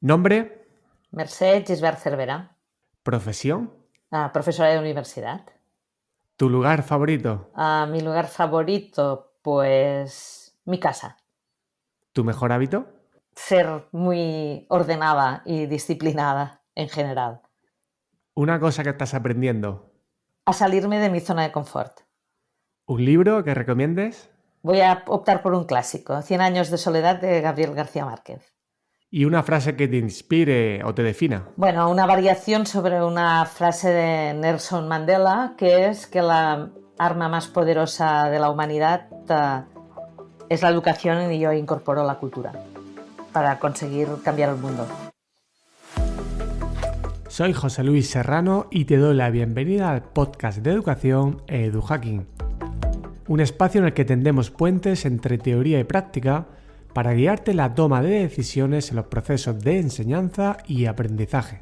Nombre, Mercè Gisbert Cervera, profesión, profesora de universidad. tu lugar favorito, Mi lugar favorito, pues mi casa. tu mejor hábito, Ser muy ordenada y disciplinada en general. una cosa que estás aprendiendo, A salirme de mi zona de confort. un libro que recomiendes Voy a optar por un clásico, 100 años de soledad de Gabriel García Márquez. y una frase que te inspire o te defina. Bueno, una variación sobre una frase de Nelson Mandela, que es que la arma más poderosa de la humanidad es la educación, y yo incorporo la cultura para conseguir cambiar el mundo. Soy José Luis Serrano y te doy la bienvenida al podcast de educación EduHacking, un espacio en el que tendemos puentes entre teoría y práctica para guiarte en la toma de decisiones en los procesos de enseñanza y aprendizaje.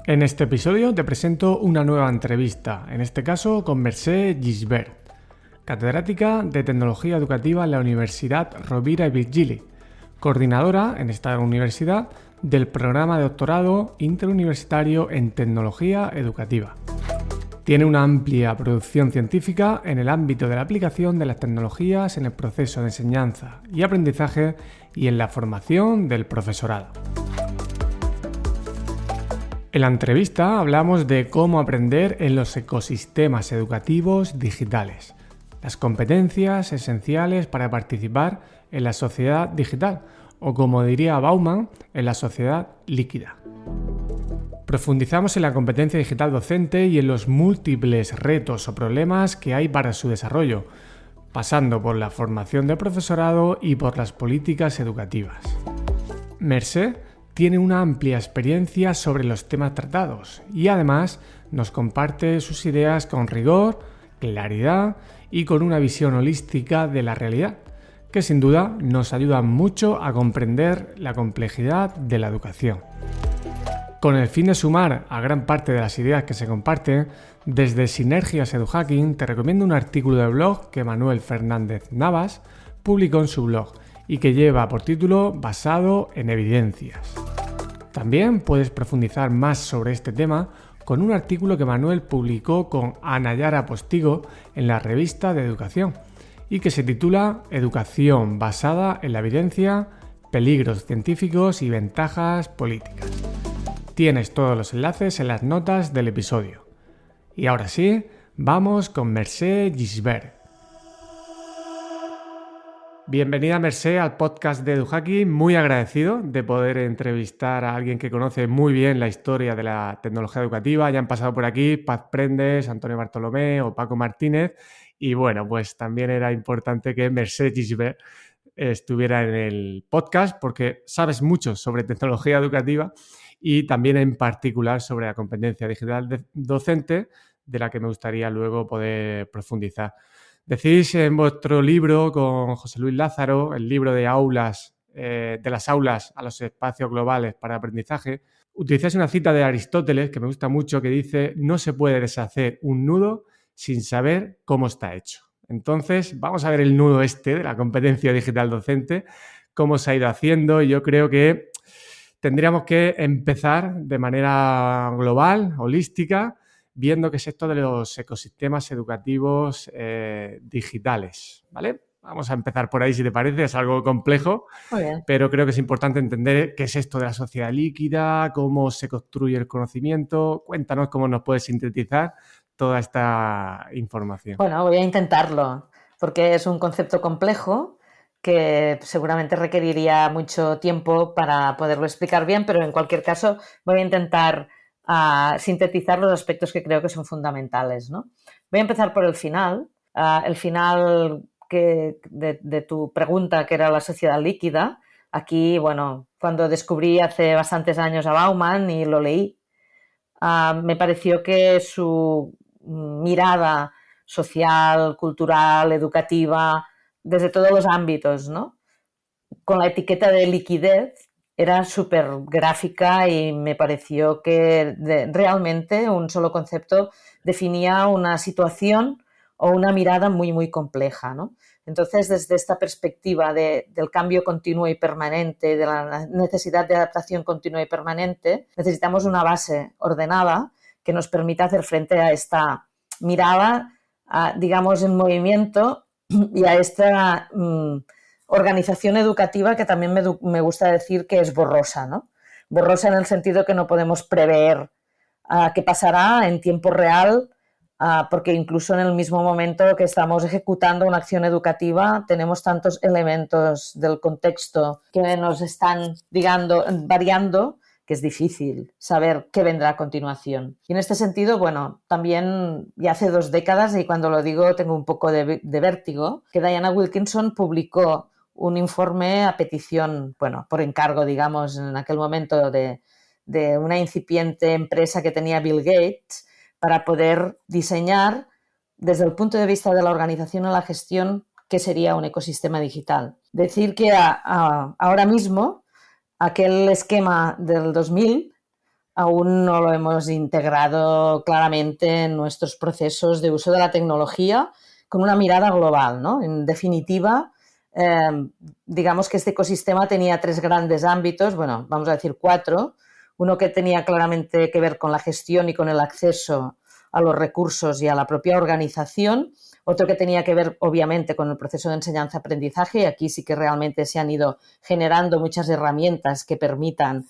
En este episodio te presento una nueva entrevista, en este caso con Mercè Gisbert, catedrática de Tecnología Educativa en la Universidad Rovira i Virgili, coordinadora en esta universidad del programa de doctorado interuniversitario en Tecnología Educativa. Tiene una amplia producción científica en el ámbito de la aplicación de las tecnologías en el proceso de enseñanza y aprendizaje y en la formación del profesorado. En la entrevista hablamos de cómo aprender en los ecosistemas educativos digitales, las competencias esenciales para participar en la sociedad digital, o como diría Bauman, en la sociedad líquida. Profundizamos en la competencia digital docente y en los múltiples retos o problemas que hay para su desarrollo, pasando por la formación del profesorado y por las políticas educativas. Mercè tiene una amplia experiencia sobre los temas tratados y además nos comparte sus ideas con rigor, claridad y con una visión holística de la realidad, que sin duda nos ayuda mucho a comprender la complejidad de la educación. Con el fin de sumar a gran parte de las ideas que se comparten, desde Sinergias EduHacking te recomiendo un artículo de blog que Manuel Fernández Navas publicó en su blog y que lleva por título Basado en evidencias. También puedes profundizar más sobre este tema con un artículo que Manuel publicó con Ana Yara Postigo en la revista de Educación y que se titula Educación basada en la evidencia, peligros científicos y ventajas políticas. Tienes todos los enlaces en las notas del episodio. Y ahora sí, vamos con Mercè Gisbert. Bienvenida, Mercè, al podcast de EduHacking. Muy agradecido de poder entrevistar a alguien que conoce muy bien la historia de la tecnología educativa. Ya han pasado por aquí Paz Prendes, Antonio Bartolomé o Paco Martínez. Y bueno, pues también era importante que Mercè Gisbert estuviera en el podcast porque sabes mucho sobre tecnología educativa y también en particular sobre la competencia digital docente, de la que me gustaría luego poder profundizar. Decís en vuestro libro con José Luis Lázaro, el libro de las aulas a los espacios globales para aprendizaje, utilizáis una cita de Aristóteles que me gusta mucho, que dice: no se puede deshacer un nudo sin saber cómo está hecho. Entonces, vamos a ver el nudo de la competencia digital docente, cómo se ha ido haciendo, y yo creo que tendríamos que empezar de manera global, holística, viendo qué es esto de los ecosistemas educativos digitales, ¿vale? Vamos a empezar por ahí, si te parece. Es algo complejo, Muy bien. pero creo que es importante entender qué es esto de la sociedad líquida, cómo se construye el conocimiento. Cuéntanos cómo nos puedes sintetizar toda esta información. Bueno, voy a intentarlo, porque es un concepto complejo que seguramente requeriría mucho tiempo para poderlo explicar bien, pero en cualquier caso voy a intentar sintetizar los aspectos que creo que son fundamentales, ¿no? Voy a empezar por el final. El final de tu pregunta, que era la sociedad líquida. Aquí, bueno, cuando descubrí hace bastantes años a Bauman y lo leí, me pareció que su mirada social, cultural, educativa, desde todos los ámbitos, ¿no?, con la etiqueta de liquidez, era súper gráfica, y me pareció que realmente un solo concepto definía una situación o una mirada muy, muy compleja, ¿no? Entonces, desde esta perspectiva del cambio continuo y permanente, de la necesidad de adaptación continua y permanente, necesitamos una base ordenada que nos permita hacer frente a esta mirada, digamos, en movimiento y a esta organización educativa que también me gusta decir que es borrosa, ¿no? Borrosa en el sentido que no podemos prever qué pasará en tiempo real, porque incluso en el mismo momento que estamos ejecutando una acción educativa tenemos tantos elementos del contexto que nos están variando, que es difícil saber qué vendrá a continuación. Y en este sentido, bueno, también ya hace 2 décadas, y cuando lo digo tengo un poco de vértigo, que Diana Wilkinson publicó un informe a petición, bueno, por encargo, digamos, en aquel momento de una incipiente empresa que tenía Bill Gates, para poder diseñar desde el punto de vista de la organización y la gestión qué sería un ecosistema digital. Decir que ahora mismo aquel esquema del 2000 aún no lo hemos integrado claramente en nuestros procesos de uso de la tecnología con una mirada global, ¿no? En definitiva, digamos que este ecosistema tenía 3 grandes ámbitos, bueno, vamos a decir 4. Uno que tenía claramente que ver con la gestión y con el acceso a los recursos y a la propia organización. Otro que tenía que ver, obviamente, con el proceso de enseñanza-aprendizaje. Y aquí sí que realmente se han ido generando muchas herramientas que permiten,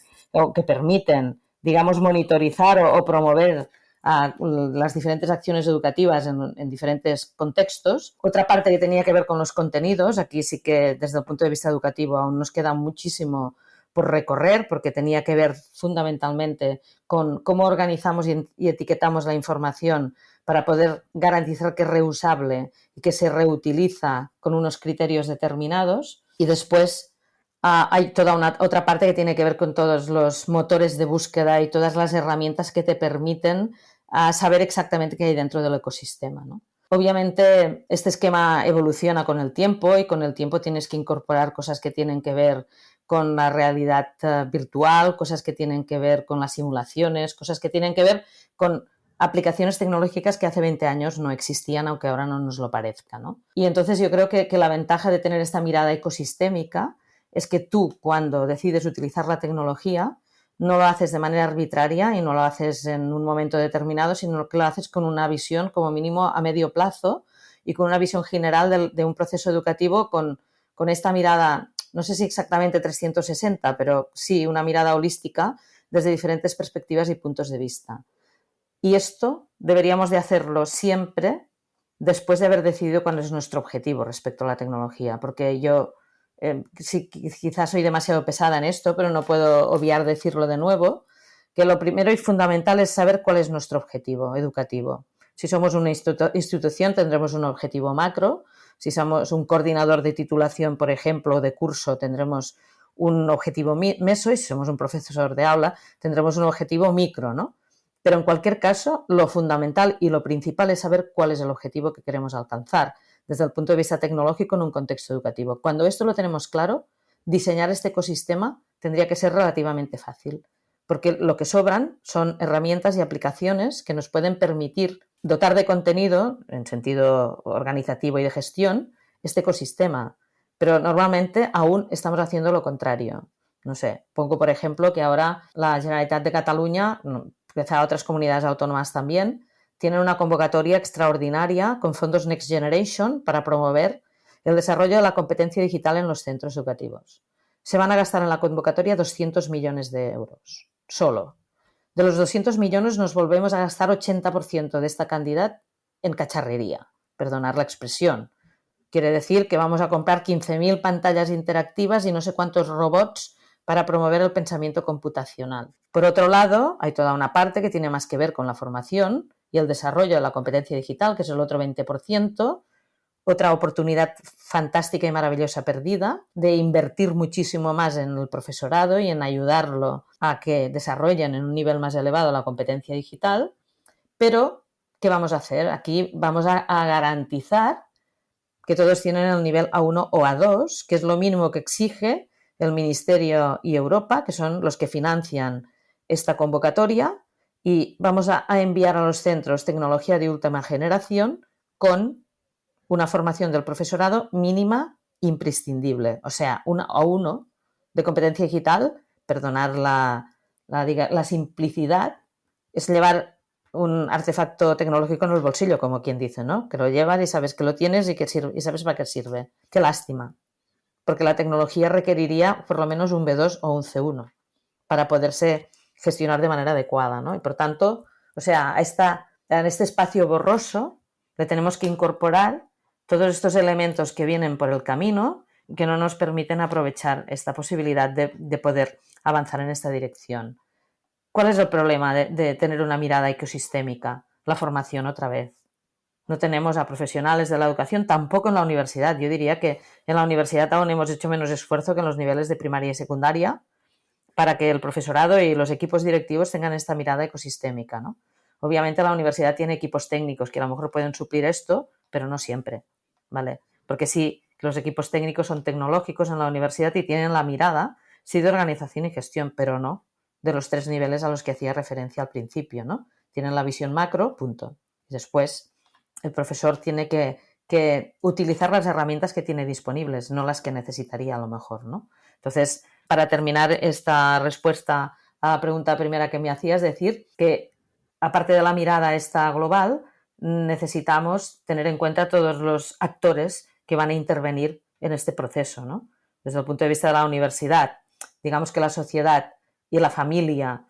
digamos, monitorizar o promover las diferentes acciones educativas en diferentes contextos. Otra parte que tenía que ver con los contenidos. Aquí sí que, desde el punto de vista educativo, aún nos queda muchísimo por recorrer, porque tenía que ver fundamentalmente con cómo organizamos y etiquetamos la información para poder garantizar que es reusable y que se reutiliza con unos criterios determinados. Y después hay toda otra parte que tiene que ver con todos los motores de búsqueda y todas las herramientas que te permiten saber exactamente qué hay dentro del ecosistema, ¿no? Obviamente este esquema evoluciona con el tiempo y con el tiempo tienes que incorporar cosas que tienen que ver con la realidad virtual, cosas que tienen que ver con las simulaciones, cosas que tienen que ver con aplicaciones tecnológicas que hace 20 años no existían, aunque ahora no nos lo parezca, ¿no? Y entonces yo creo que la ventaja de tener esta mirada ecosistémica es que tú, cuando decides utilizar la tecnología, no lo haces de manera arbitraria y no lo haces en un momento determinado, sino que lo haces con una visión como mínimo a medio plazo y con una visión general de un proceso educativo con esta mirada, no sé si exactamente 360, pero sí una mirada holística desde diferentes perspectivas y puntos de vista. Y esto deberíamos de hacerlo siempre después de haber decidido cuál es nuestro objetivo respecto a la tecnología, porque yo sí, quizás soy demasiado pesada en esto, pero no puedo obviar decirlo de nuevo, que lo primero y fundamental es saber cuál es nuestro objetivo educativo. Si somos una institución tendremos un objetivo macro. Si somos un coordinador de titulación, por ejemplo, o de curso, tendremos un objetivo meso, y si somos un profesor de aula, tendremos un objetivo micro, ¿no? Pero en cualquier caso, lo fundamental y lo principal es saber cuál es el objetivo que queremos alcanzar desde el punto de vista tecnológico en un contexto educativo. Cuando esto lo tenemos claro, diseñar este ecosistema tendría que ser relativamente fácil, porque lo que sobran son herramientas y aplicaciones que nos pueden permitir dotar de contenido, en sentido organizativo y de gestión, este ecosistema. Pero normalmente aún estamos haciendo lo contrario. No sé, pongo por ejemplo que ahora la Generalitat de Cataluña, quizá otras comunidades autónomas también, tienen una convocatoria extraordinaria con fondos Next Generation para promover el desarrollo de la competencia digital en los centros educativos. Se van a gastar en la convocatoria 200 millones de euros, solo. De los 200 millones nos volvemos a gastar 80% de esta cantidad en cacharrería, perdonad la expresión. Quiere decir que vamos a comprar 15.000 pantallas interactivas y no sé cuántos robots para promover el pensamiento computacional. Por otro lado, hay toda una parte que tiene más que ver con la formación y el desarrollo de la competencia digital, que es el otro 20%, otra oportunidad fantástica y maravillosa perdida de invertir muchísimo más en el profesorado y en ayudarlo a que desarrollen en un nivel más elevado la competencia digital. Pero, ¿qué vamos a hacer? Aquí vamos a garantizar que todos tienen el nivel A1 o A2, que es lo mínimo que exige el Ministerio y Europa, que son los que financian esta convocatoria, y vamos a enviar a los centros tecnología de última generación con una formación del profesorado mínima imprescindible, o sea, una O1 de competencia digital, perdonar la simplicidad, es llevar un artefacto tecnológico en el bolsillo, como quien dice, ¿no? Que lo llevas y sabes que lo tienes y que sirve, y sabes para qué sirve. Qué lástima, porque la tecnología requeriría por lo menos un B2 o un C1 para poderse gestionar de manera adecuada, ¿no? Y por tanto, o sea, en este espacio borroso le tenemos que incorporar todos estos elementos que vienen por el camino y que no nos permiten aprovechar esta posibilidad de poder avanzar en esta dirección. ¿Cuál es el problema de tener una mirada ecosistémica? La formación otra vez. No tenemos a profesionales de la educación, tampoco en la universidad. Yo diría que en la universidad aún hemos hecho menos esfuerzo que en los niveles de primaria y secundaria para que el profesorado y los equipos directivos tengan esta mirada ecosistémica, ¿no? Obviamente la universidad tiene equipos técnicos que a lo mejor pueden suplir esto, pero no siempre, ¿vale? Porque sí, los equipos técnicos son tecnológicos en la universidad y tienen la mirada, sí, de organización y gestión, pero no de los 3 niveles a los que hacía referencia al principio, ¿no? Tienen la visión macro, punto. Después, el profesor tiene que utilizar las herramientas que tiene disponibles, no las que necesitaría a lo mejor, ¿no? Entonces, para terminar esta respuesta a la pregunta primera que me hacías, decir que aparte de la mirada esta global, necesitamos tener en cuenta todos los actores que van a intervenir en este proceso, ¿no? Desde el punto de vista de la universidad, digamos que la sociedad y la familia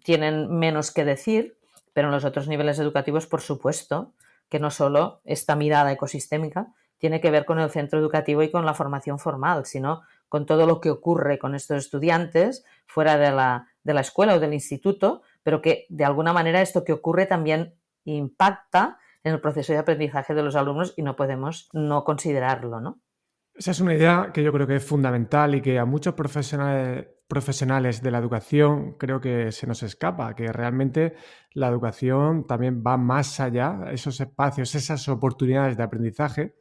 tienen menos que decir, pero en los otros niveles educativos, por supuesto, que no solo esta mirada ecosistémica tiene que ver con el centro educativo y con la formación formal, sino con todo lo que ocurre con estos estudiantes fuera de la escuela o del instituto, pero que de alguna manera esto que ocurre también impacta en el proceso de aprendizaje de los alumnos y no podemos no considerarlo, ¿no? Esa es una idea que yo creo que es fundamental y que a muchos profesionales de la educación creo que se nos escapa, que realmente la educación también va más allá, esos espacios, esas oportunidades de aprendizaje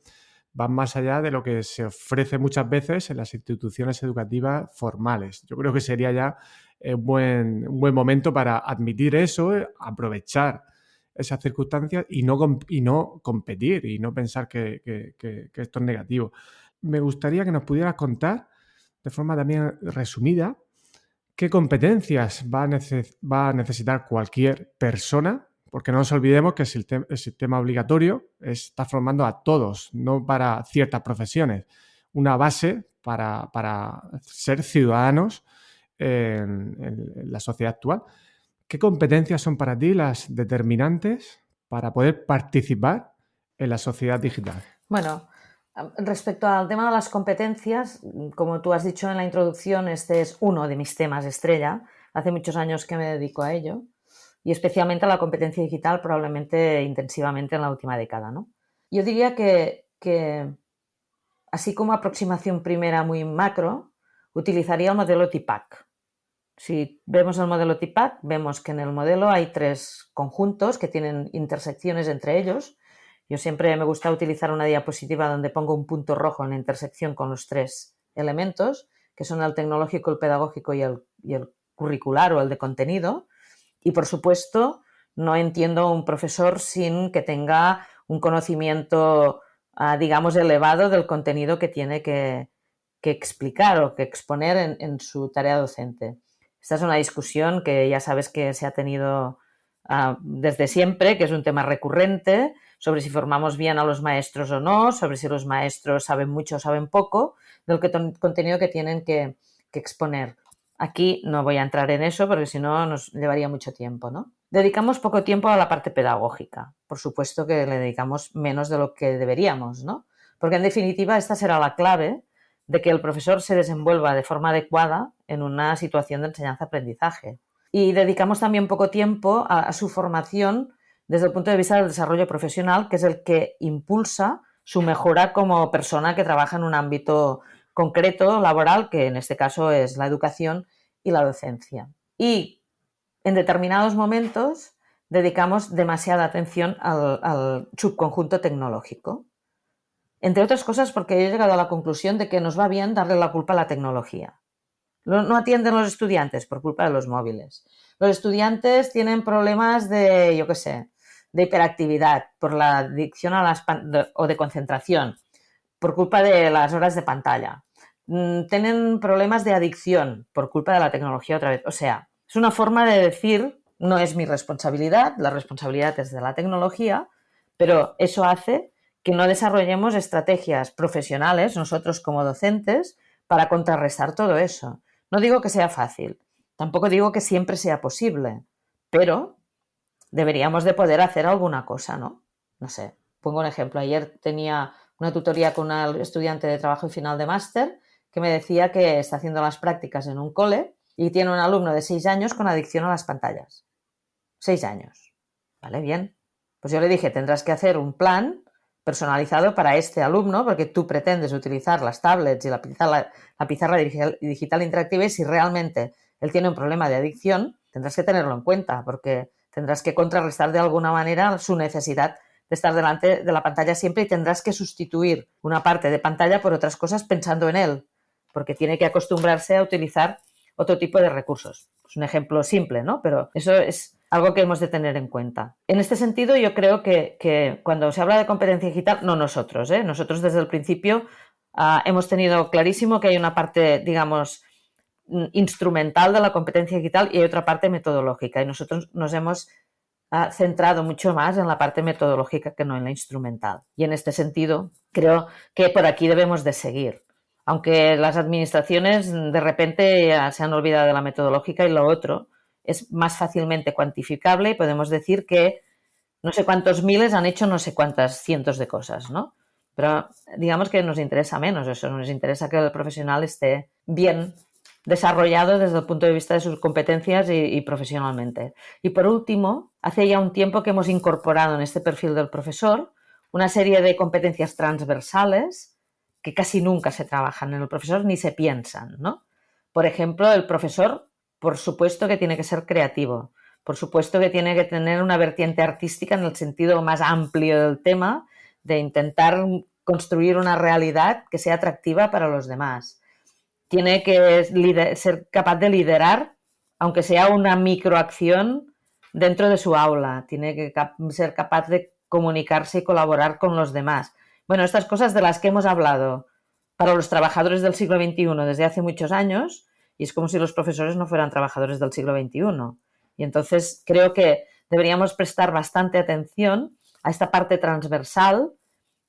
van más allá de lo que se ofrece muchas veces en las instituciones educativas formales. Yo creo que sería ya un buen momento para admitir eso, aprovechar esas circunstancias y no competir y no pensar que esto es negativo. Me gustaría que nos pudieras contar, de forma también resumida, qué competencias va a necesitar cualquier persona, porque no nos olvidemos que el sistema obligatorio está formando a todos, no para ciertas profesiones. Una base para ser ciudadanos en la sociedad actual. ¿Qué competencias son para ti las determinantes para poder participar en la sociedad digital? Bueno, respecto al tema de las competencias, como tú has dicho en la introducción, este es uno de mis temas estrella. Hace muchos años que me dedico a ello y especialmente a la competencia digital, probablemente intensivamente en la última década, ¿no? Yo diría que así como aproximación primera muy macro, utilizaría el modelo TIPAC. Si vemos el modelo TIPAC, vemos que en el modelo hay 3 conjuntos que tienen intersecciones entre ellos. Yo siempre me gusta utilizar una diapositiva donde pongo un punto rojo en la intersección con los 3 elementos, que son el tecnológico, el pedagógico y el curricular o el de contenido. Y, por supuesto, no entiendo un profesor sin que tenga un conocimiento, digamos, elevado del contenido que tiene que explicar o que exponer en su tarea docente. Esta es una discusión que ya sabes que se ha tenido desde siempre, que es un tema recurrente, sobre si formamos bien a los maestros o no, sobre si los maestros saben mucho o saben poco del contenido que tienen que exponer. Aquí no voy a entrar en eso porque si no nos llevaría mucho tiempo, ¿no? Dedicamos poco tiempo a la parte pedagógica. Por supuesto que le dedicamos menos de lo que deberíamos, ¿no? Porque en definitiva esta será la clave de que el profesor se desenvuelva de forma adecuada en una situación de enseñanza-aprendizaje. Y dedicamos también poco tiempo a su formación desde el punto de vista del desarrollo profesional, que es el que impulsa su mejora como persona que trabaja en un ámbito concreto, laboral, que en este caso es la educación y la docencia. Y en determinados momentos dedicamos demasiada atención al subconjunto tecnológico. Entre otras cosas porque he llegado a la conclusión de que nos va bien darle la culpa a la tecnología. No atienden los estudiantes por culpa de los móviles. Los estudiantes tienen problemas de, yo qué sé, de hiperactividad por la adicción o de concentración, por culpa de las horas de pantalla. Tienen problemas de adicción por culpa de la tecnología otra vez. O sea, es una forma de decir, no es mi responsabilidad, la responsabilidad es de la tecnología, pero eso hace que no desarrollemos estrategias profesionales, nosotros como docentes, para contrarrestar todo eso. No digo que sea fácil, tampoco digo que siempre sea posible, pero deberíamos de poder hacer alguna cosa, ¿no? No sé, pongo un ejemplo. Ayer tenía una tutoría con una estudiante de trabajo y final de máster que me decía que está haciendo las prácticas en un cole y tiene un alumno de 6 años con adicción a las pantallas. 6 años. ¿Vale? Bien. Pues yo le dije, tendrás que hacer un plan personalizado para este alumno porque tú pretendes utilizar las tablets y la pizarra digital interactiva y si realmente él tiene un problema de adicción, tendrás que tenerlo en cuenta porque tendrás que contrarrestar de alguna manera su necesidad de estar delante de la pantalla siempre y tendrás que sustituir una parte de pantalla por otras cosas pensando en él, porque tiene que acostumbrarse a utilizar otro tipo de recursos. Es un ejemplo simple, ¿no? Pero eso es algo que hemos de tener en cuenta. En este sentido, yo creo que cuando se habla de competencia digital, no nosotros, nosotros desde el principio hemos tenido clarísimo que hay una parte, digamos, instrumental de la competencia digital y hay otra parte metodológica. Y nosotros nos hemos centrado mucho más en la parte metodológica que no en la instrumental. Y en este sentido, creo que por aquí debemos de seguir. Aunque las administraciones de repente ya se han olvidado de la metodológica y lo otro es más fácilmente cuantificable y podemos decir que no sé cuántos miles han hecho no sé cuántas cientos de cosas, ¿no? Pero digamos que nos interesa menos eso, nos interesa que el profesional esté bien desarrollado desde el punto de vista de sus competencias y profesionalmente. Y por último, hace ya un tiempo que hemos incorporado en este perfil del profesor una serie de competencias transversales que casi nunca se trabajan en el profesor ni se piensan, ¿no? Por ejemplo, el profesor, por supuesto que tiene que ser creativo, por supuesto que tiene que tener una vertiente artística en el sentido más amplio del tema, de intentar construir una realidad que sea atractiva para los demás. Tiene que ser capaz de liderar, aunque sea una microacción dentro de su aula. Tiene que ser capaz de comunicarse y colaborar con los demás. Bueno, estas cosas de las que hemos hablado para los trabajadores del siglo XXI desde hace muchos años, y es como si los profesores no fueran trabajadores del siglo XXI. Y entonces creo que deberíamos prestar bastante atención a esta parte transversal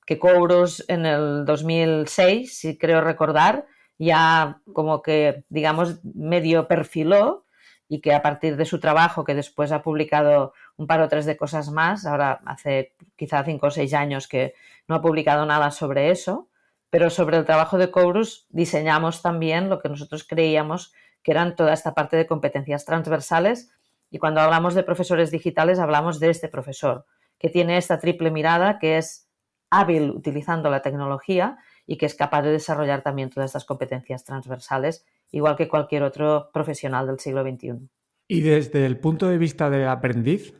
que Kouros en el 2006, si creo recordar, ya como que, digamos, medio perfiló y que a partir de su trabajo, que después ha publicado un par o tres de cosas más, ahora hace quizá 5 o 6 años que no ha publicado nada sobre eso, pero sobre el trabajo de Kouros diseñamos también lo que nosotros creíamos que eran toda esta parte de competencias transversales y cuando hablamos de profesores digitales hablamos de este profesor que tiene esta triple mirada que es hábil utilizando la tecnología y que es capaz de desarrollar también todas estas competencias transversales, igual que cualquier otro profesional del siglo XXI. Y desde el punto de vista del aprendiz,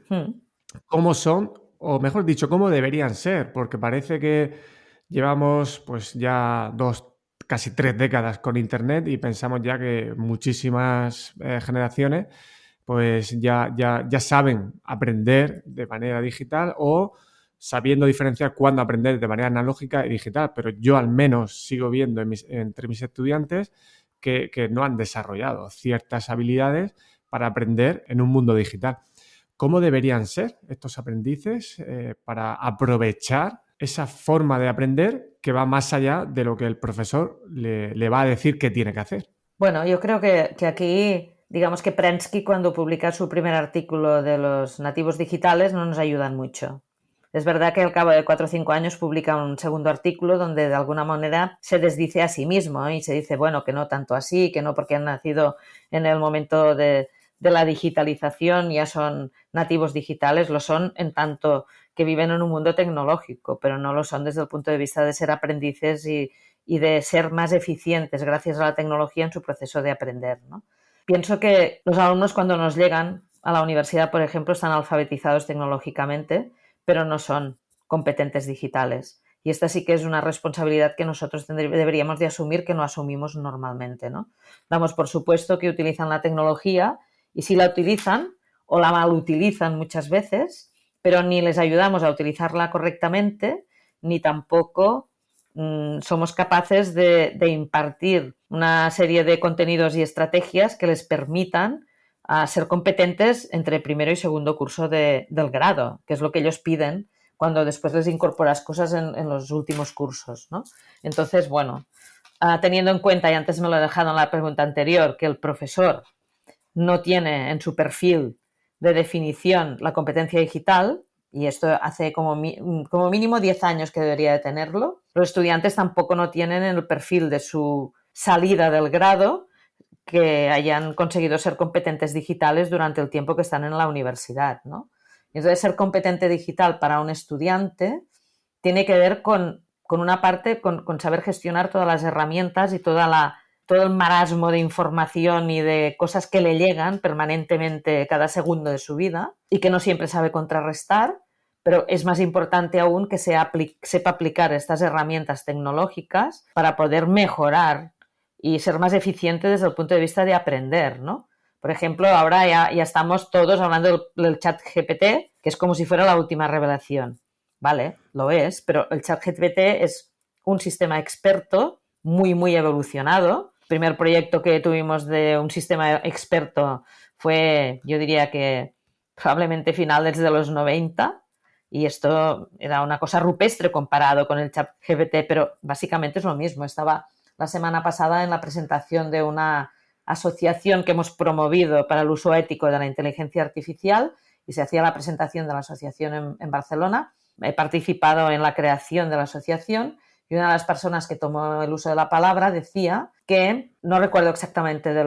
¿cómo son, o mejor dicho, cómo deberían ser? Porque parece que llevamos pues ya 2, casi 3 décadas con Internet y pensamos ya que muchísimas generaciones pues ya saben aprender de manera digital o sabiendo diferenciar cuándo aprender de manera analógica y digital, pero yo al menos sigo viendo entre mis estudiantes que no han desarrollado ciertas habilidades para aprender en un mundo digital. ¿Cómo deberían ser estos aprendices para aprovechar esa forma de aprender que va más allá de lo que el profesor le va a decir que tiene que hacer? Bueno, yo creo que aquí, digamos que Prensky cuando publica su primer artículo de los nativos digitales no nos ayudan mucho. Es verdad que al cabo de 4 o 5 años publica un segundo artículo donde de alguna manera se desdice a sí mismo y se dice, bueno, que no tanto así, que no porque han nacido en el momento de la digitalización ya son nativos digitales, lo son en tanto que viven en un mundo tecnológico, pero no lo son desde el punto de vista de ser aprendices y de ser más eficientes gracias a la tecnología en su proceso de aprender, ¿no? Pienso que los alumnos cuando nos llegan a la universidad, por ejemplo, están alfabetizados tecnológicamente, pero no son competentes digitales. Y esta sí que es una responsabilidad que nosotros deberíamos de asumir que no asumimos normalmente, ¿no? Damos por supuesto que utilizan la tecnología y sí la utilizan o la malutilizan muchas veces, pero ni les ayudamos a utilizarla correctamente, ni tampoco somos capaces de impartir una serie de contenidos y estrategias que les permitan ser competentes entre primero y segundo curso del grado, que es lo que ellos piden cuando después les incorporas cosas en los últimos cursos, ¿no? Entonces, bueno, teniendo en cuenta, y antes me lo he dejado en la pregunta anterior, que el profesor no tiene en su perfil de definición la competencia digital, y esto hace como mínimo 10 años que debería de tenerlo, los estudiantes tampoco no tienen en el perfil de su salida del grado que hayan conseguido ser competentes digitales durante el tiempo que están en la universidad, ¿no? Entonces, ser competente digital para un estudiante tiene que ver con una parte, con saber gestionar todas las herramientas y todo el marasmo de información y de cosas que le llegan permanentemente cada segundo de su vida y que no siempre sabe contrarrestar, pero es más importante aún que sepa aplicar estas herramientas tecnológicas para poder mejorar y ser más eficiente desde el punto de vista de aprender, ¿no? Por ejemplo, ahora ya estamos todos hablando del chat GPT, que es como si fuera la última revelación. Vale, lo es, pero el chat GPT es un sistema experto muy, muy evolucionado. El primer proyecto que tuvimos de un sistema experto fue, yo diría que probablemente finales de los 90, y esto era una cosa rupestre comparado con el chat GPT, pero básicamente es lo mismo. Estaba la semana pasada en la presentación de una asociación que hemos promovido para el uso ético de la inteligencia artificial y se hacía la presentación de la asociación en Barcelona. He participado en la creación de la asociación y una de las personas que tomó el uso de la palabra decía que, no recuerdo exactamente de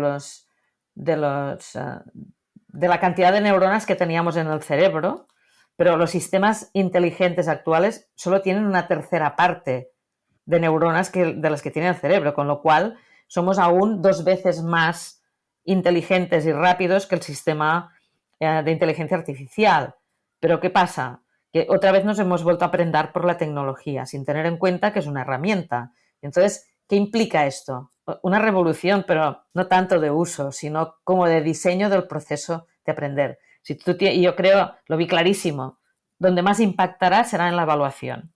la cantidad de neuronas que teníamos en el cerebro, pero los sistemas inteligentes actuales solo tienen una tercera parte de neuronas de las que tiene el cerebro, con lo cual somos aún 2 veces más inteligentes y rápidos que el sistema de inteligencia artificial. Pero ¿qué pasa? Que otra vez nos hemos vuelto a aprender por la tecnología, sin tener en cuenta que es una herramienta. Entonces, ¿qué implica esto? Una revolución, pero no tanto de uso, sino como de diseño del proceso de aprender. Y yo creo, lo vi clarísimo, donde más impactará será en la evaluación.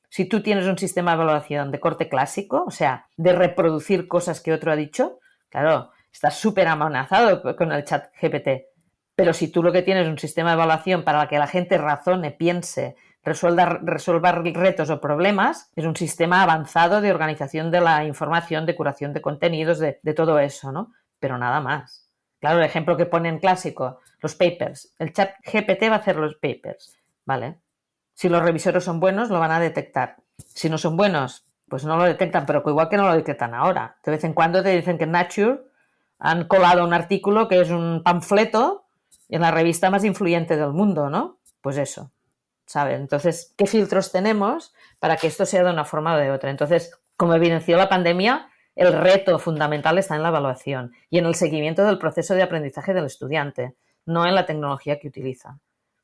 Si tú tienes un sistema de evaluación de corte clásico, o sea, de reproducir cosas que otro ha dicho, claro, estás súper amenazado con el chat GPT. Pero si tú lo que tienes es un sistema de evaluación para que la gente razone, piense, resuelva retos o problemas, es un sistema avanzado de organización de la información, de curación de contenidos, de todo eso, ¿no? Pero nada más. Claro, el ejemplo que pone en clásico, los papers. El chat GPT va a hacer los papers, ¿vale? Si los revisores son buenos, lo van a detectar. Si no son buenos, pues no lo detectan, pero igual que no lo detectan ahora. De vez en cuando te dicen que en Nature han colado un artículo que es un panfleto en la revista más influyente del mundo, ¿no? Pues eso, ¿sabes? Entonces, ¿qué filtros tenemos para que esto sea de una forma o de otra? Entonces, como evidenció la pandemia, el reto fundamental está en la evaluación y en el seguimiento del proceso de aprendizaje del estudiante, no en la tecnología que utiliza.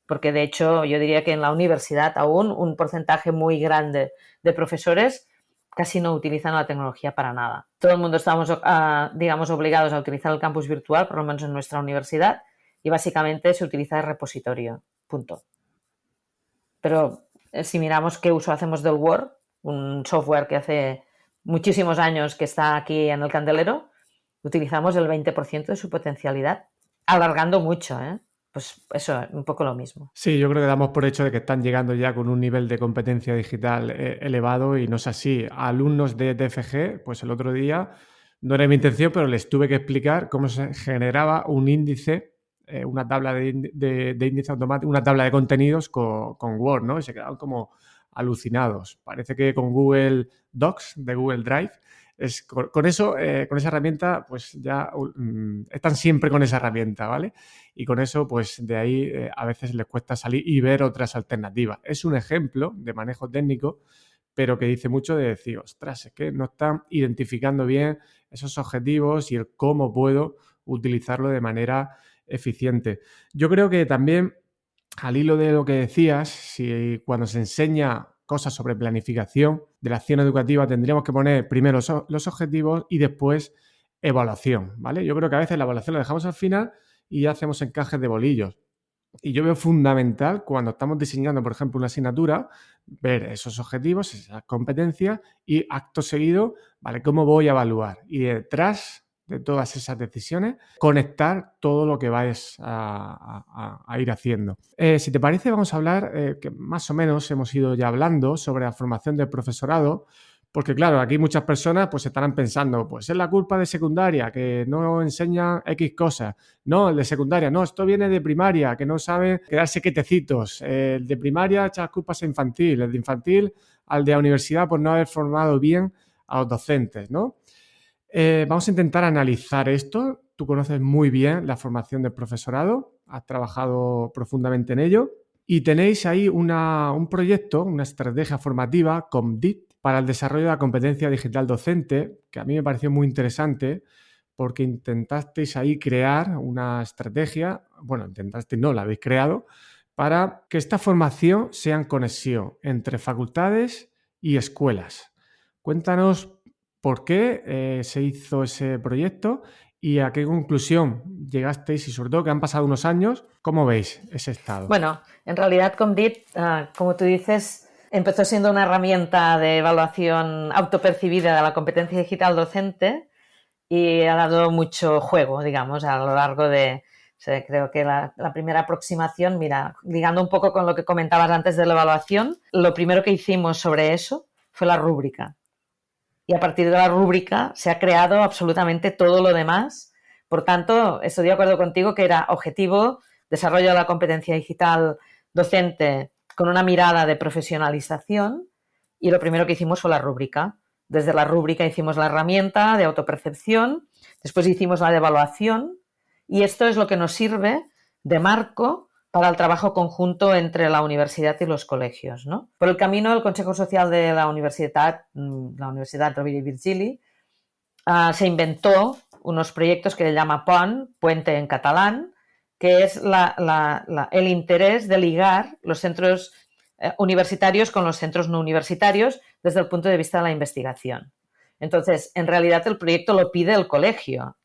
Porque, de hecho, yo diría que en la universidad aún un porcentaje muy grande de profesores casi no utilizan la tecnología para nada. Todo el mundo estamos, digamos, obligados a utilizar el campus virtual, por lo menos en nuestra universidad, y básicamente se utiliza de repositorio, punto. Pero si miramos qué uso hacemos del Word, un software que hace muchísimos años que está aquí en el candelero, utilizamos el 20% de su potencialidad, alargando mucho, ¿eh? Pues eso, un poco lo mismo. Sí, yo creo que damos por hecho de que están llegando ya con un nivel de competencia digital elevado y no es así. A alumnos de TFG, pues el otro día, no era mi intención, pero les tuve que explicar cómo se generaba un índice, una tabla de índice automático, una tabla de contenidos con Word, ¿no? Y se quedaban como alucinados. Parece que con Google Docs, de Google Drive, con esa herramienta, pues ya están siempre con esa herramienta, ¿vale? Y con eso, pues de ahí a veces les cuesta salir y ver otras alternativas. Es un ejemplo de manejo técnico, pero que dice mucho de decir, ostras, es que no están identificando bien esos objetivos y el cómo puedo utilizarlo de manera eficiente. Yo creo que también, al hilo de lo que decías, si cuando se enseña cosas sobre planificación de la acción educativa tendríamos que poner primero los objetivos y después evaluación, ¿vale? Yo creo que a veces la evaluación la dejamos al final y ya hacemos encajes de bolillos. Y yo veo fundamental cuando estamos diseñando, por ejemplo, una asignatura, ver esos objetivos, esas competencias y acto seguido, ¿vale? ¿Cómo voy a evaluar? Y detrás de todas esas decisiones, conectar todo lo que vais a ir haciendo. Si te parece, vamos a hablar, que más o menos hemos ido ya hablando sobre la formación del profesorado, porque claro, aquí muchas personas pues estarán pensando, pues es la culpa de secundaria, que no enseñan X cosas. No, el de secundaria, no, esto viene de primaria, que no sabe quedarse quietecitos. El de primaria echa las culpas a infantil, el de infantil al de la universidad por no haber formado bien a los docentes, ¿no? Vamos a intentar analizar esto. Tú conoces muy bien la formación del profesorado, has trabajado profundamente en ello y tenéis ahí un proyecto, una estrategia formativa, COMDIT, para el desarrollo de la competencia digital docente, que a mí me pareció muy interesante porque intentasteis ahí crear una estrategia, bueno, intentasteis, no, la habéis creado, para que esta formación sea en conexión entre facultades y escuelas. Cuéntanos por qué se hizo ese proyecto y a qué conclusión llegasteis y sobre todo que han pasado unos años, ¿cómo veis ese estado? Bueno, en realidad Comdit, como tú dices, empezó siendo una herramienta de evaluación autopercibida de la competencia digital docente y ha dado mucho juego, digamos, a lo largo de, o sea, creo que la primera aproximación, mira, ligando un poco con lo que comentabas antes de la evaluación, lo primero que hicimos sobre eso fue la rúbrica. Y a partir de la rúbrica se ha creado absolutamente todo lo demás. Por tanto, estoy de acuerdo contigo que era objetivo, desarrollo de la competencia digital docente con una mirada de profesionalización y lo primero que hicimos fue la rúbrica. Desde la rúbrica hicimos la herramienta de autopercepción, después hicimos la de evaluación y esto es lo que nos sirve de marco para el trabajo conjunto entre la universidad y los colegios, ¿no? Por el camino, el Consejo Social de la Universidad Rovira i Virgili, se inventó unos proyectos que le llama PON, Puente en catalán, que es el interés de ligar los centros universitarios con los centros no universitarios desde el punto de vista de la investigación. Entonces, en realidad el proyecto lo pide el colegio,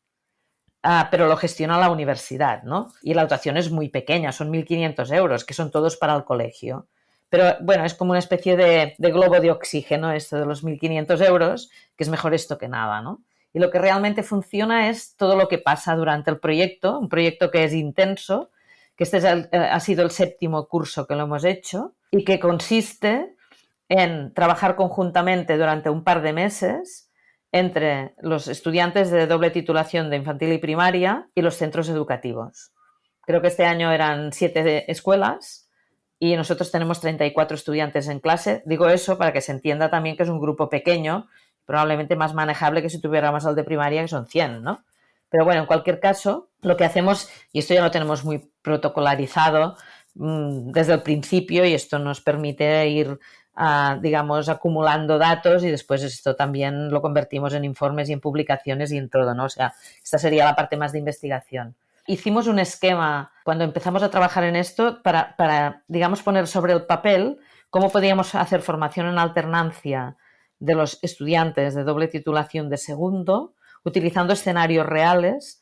pero lo gestiona la universidad, ¿no? Y la dotación es muy pequeña, son 1.500 euros, que son todos para el colegio. Pero bueno, es como una especie de globo de oxígeno esto de los 1.500 euros, que es mejor esto que nada, ¿no? Y lo que realmente funciona es todo lo que pasa durante el proyecto, un proyecto que es intenso, que ha sido el 7º curso que lo hemos hecho y que consiste en trabajar conjuntamente durante un par de meses entre los estudiantes de doble titulación de infantil y primaria y los centros educativos. Creo que este año eran 7 escuelas y nosotros tenemos 34 estudiantes en clase. Digo eso para que se entienda también que es un grupo pequeño, probablemente más manejable que si tuviéramos al de primaria, que son 100, ¿no? Pero bueno, en cualquier caso, lo que hacemos, y esto ya lo tenemos muy protocolarizado desde el principio, y esto nos permite ir digamos, acumulando datos y después esto también lo convertimos en informes y en publicaciones y en todo, ¿no? O sea, esta sería la parte más de investigación. Hicimos un esquema cuando empezamos a trabajar en esto para, digamos, poner sobre el papel cómo podíamos hacer formación en alternancia de los estudiantes de doble titulación de segundo, utilizando escenarios reales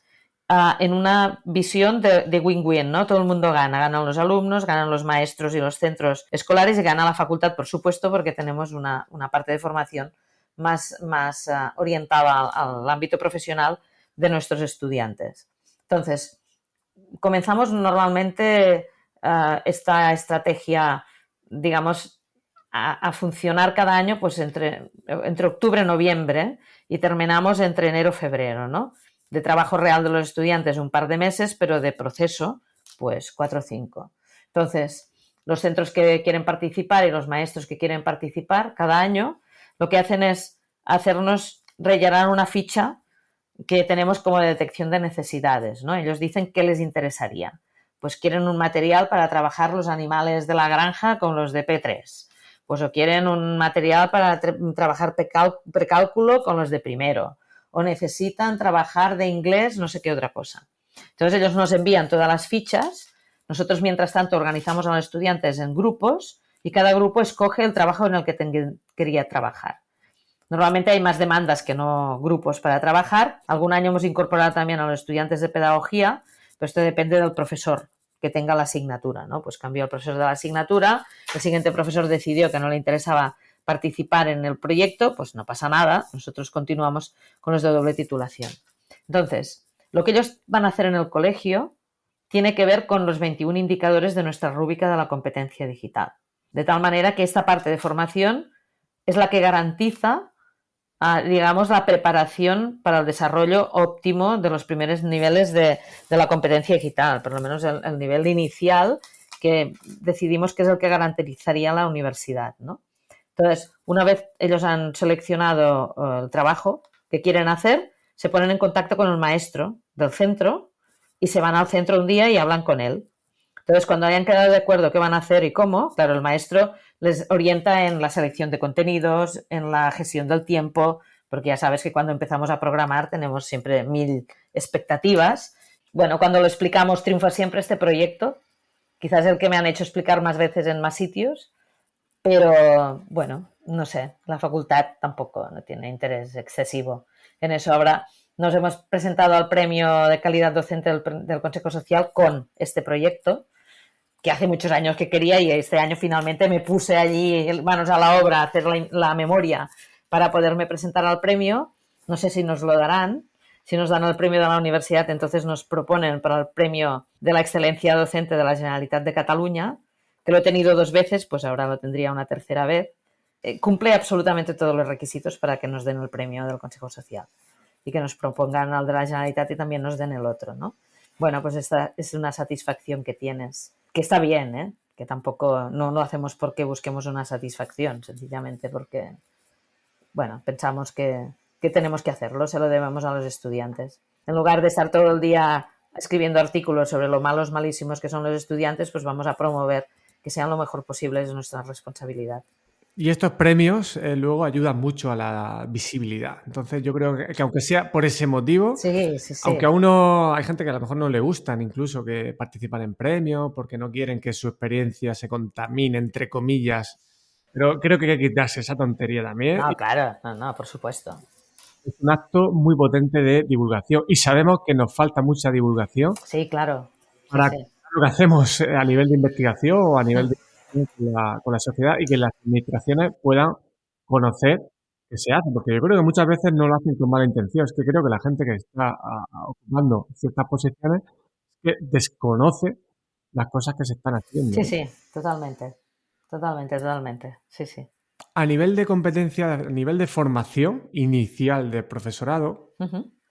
en una visión de win-win, ¿no? Todo el mundo gana, ganan los alumnos, ganan los maestros y los centros escolares y gana la facultad, por supuesto, porque tenemos una parte de formación más orientada al ámbito profesional de nuestros estudiantes. Entonces, comenzamos normalmente esta estrategia, digamos, a funcionar cada año pues entre octubre y noviembre y terminamos entre enero y febrero, ¿no? De trabajo real de los estudiantes un par de meses, pero de proceso, pues 4 o 5. Entonces, los centros que quieren participar y los maestros que quieren participar cada año, lo que hacen es hacernos rellenar una ficha que tenemos como de detección de necesidades, ¿no? Ellos dicen qué les interesaría. Pues quieren un material para trabajar los animales de la granja con los de P3. Pues o quieren un material para trabajar precálculo con los de primero. O necesitan trabajar de inglés, no sé qué otra cosa. Entonces ellos nos envían todas las fichas, nosotros mientras tanto organizamos a los estudiantes en grupos y cada grupo escoge el trabajo en el que quería trabajar. Normalmente hay más demandas que no grupos para trabajar. Algún año hemos incorporado también a los estudiantes de pedagogía, pero esto depende del profesor que tenga la asignatura, ¿no? Pues cambió el profesor de la asignatura, el siguiente profesor decidió que no le interesaba participar en el proyecto, pues no pasa nada, nosotros continuamos con los de doble titulación. Entonces, lo que ellos van a hacer en el colegio tiene que ver con los 21 indicadores de nuestra rúbrica de la competencia digital. De tal manera que esta parte de formación es la que garantiza, digamos, la preparación para el desarrollo óptimo de los primeros niveles de la competencia digital, por lo menos el nivel inicial que decidimos que es el que garantizaría la universidad, ¿no? Entonces, una vez ellos han seleccionado el trabajo que quieren hacer, se ponen en contacto con el maestro del centro y se van al centro un día y hablan con él. Entonces, cuando hayan quedado de acuerdo qué van a hacer y cómo, claro, el maestro les orienta en la selección de contenidos, en la gestión del tiempo, porque ya sabes que cuando empezamos a programar tenemos siempre 1000 expectativas. Bueno, cuando lo explicamos, triunfa siempre este proyecto, quizás el que me han hecho explicar más veces en más sitios, pero bueno, no sé, la facultad tampoco no tiene interés excesivo en eso. Ahora nos hemos presentado al premio de calidad docente del Consejo Social con este proyecto, que hace muchos años que quería, y este año finalmente me puse allí manos a la obra a hacer la memoria para poderme presentar al premio. No sé si nos lo darán. Si nos dan el premio de la universidad, entonces nos proponen para el premio de la excelencia docente de la Generalitat de Cataluña, que lo he tenido 2 veces, pues ahora lo tendría una tercera vez. Cumple absolutamente todos los requisitos para que nos den el premio del Consejo Social y que nos propongan al de la Generalitat y también nos den el otro, ¿no? Bueno, pues esta es una satisfacción que tienes, que está bien, ¿eh? Que tampoco no lo hacemos porque busquemos una satisfacción, sencillamente porque, bueno, pensamos que tenemos que hacerlo, se lo debemos a los estudiantes. En lugar de estar todo el día escribiendo artículos sobre lo malos, malísimos que son los estudiantes, pues vamos a promover que sean lo mejor posible, es nuestra responsabilidad. Y estos premios luego ayudan mucho a la visibilidad. Entonces yo creo que aunque sea por ese motivo, sí, sí, sí. Aunque a uno hay gente que a lo mejor no le gustan incluso que participan en premios porque no quieren que su experiencia se contamine, entre comillas, pero creo que hay que quitarse esa tontería también. No, claro, no, por supuesto. Es un acto muy potente de divulgación y sabemos que nos falta mucha divulgación Sí, claro. Sí, para sí. lo que hacemos a nivel de investigación o a nivel de con la sociedad y que las administraciones puedan conocer que se hace, porque yo creo que muchas veces no lo hacen con mala intención, es que creo que la gente que está ocupando ciertas posiciones es que desconoce las cosas que se están haciendo. Sí, sí, totalmente. Totalmente, totalmente. Sí, sí. A nivel de competencia, a nivel de formación inicial del profesorado,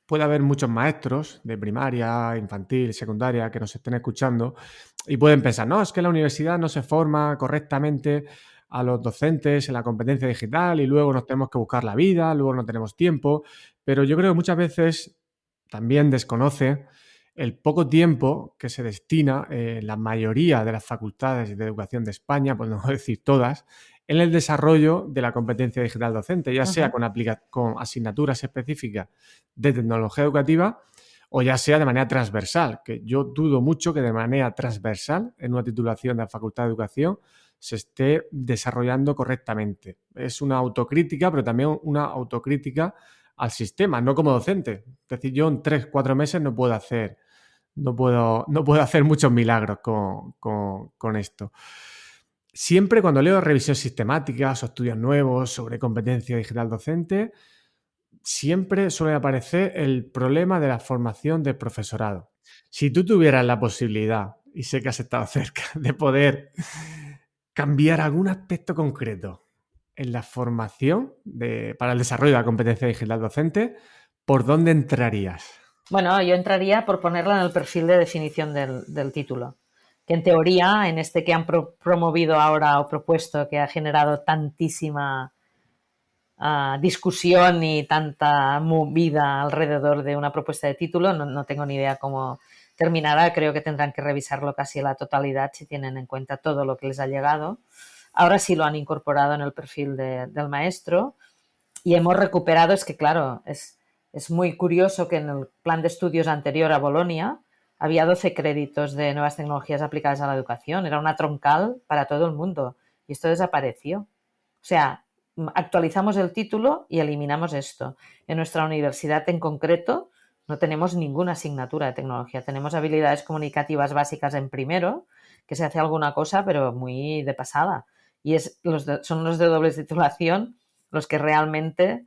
puede haber muchos maestros de primaria, infantil, secundaria que nos estén escuchando y pueden pensar, no, es que la universidad no se forma correctamente a los docentes en la competencia digital y luego nos tenemos que buscar la vida, luego no tenemos tiempo, pero yo creo que muchas veces también desconoce el poco tiempo que se destina en la mayoría de las facultades de educación de España, por no decir todas, en el desarrollo de la competencia digital docente, ya sea con asignaturas específicas de tecnología educativa o ya sea de manera transversal, que yo dudo mucho que de manera transversal en una titulación de la Facultad de Educación se esté desarrollando correctamente. Es una autocrítica, pero también una autocrítica al sistema, no como docente. Es decir, yo en 3-4 meses no puedo hacer muchos milagros con esto. Siempre cuando leo revisión sistemáticas o estudios nuevos sobre competencia digital docente, siempre suele aparecer el problema de la formación del profesorado. Si tú tuvieras la posibilidad, y sé que has estado cerca, de poder cambiar algún aspecto concreto en la formación para el desarrollo de la competencia digital docente, ¿por dónde entrarías? Bueno, yo entraría por ponerla en el perfil de definición del título, que en teoría, en este que han promovido ahora o propuesto, que ha generado tantísima discusión y tanta movida alrededor de una propuesta de título, no tengo ni idea cómo terminará, creo que tendrán que revisarlo casi a la totalidad si tienen en cuenta todo lo que les ha llegado. Ahora sí lo han incorporado en el perfil del maestro y hemos recuperado, es que claro, es muy curioso que en el plan de estudios anterior a Bolonia había 12 créditos de nuevas tecnologías aplicadas a la educación, era una troncal para todo el mundo y esto desapareció. O sea, actualizamos el título y eliminamos esto. En nuestra universidad en concreto No tenemos ninguna asignatura de tecnología. Tenemos habilidades comunicativas básicas en primero, que se hace alguna cosa, pero muy de pasada. Y son los de doble titulación los que realmente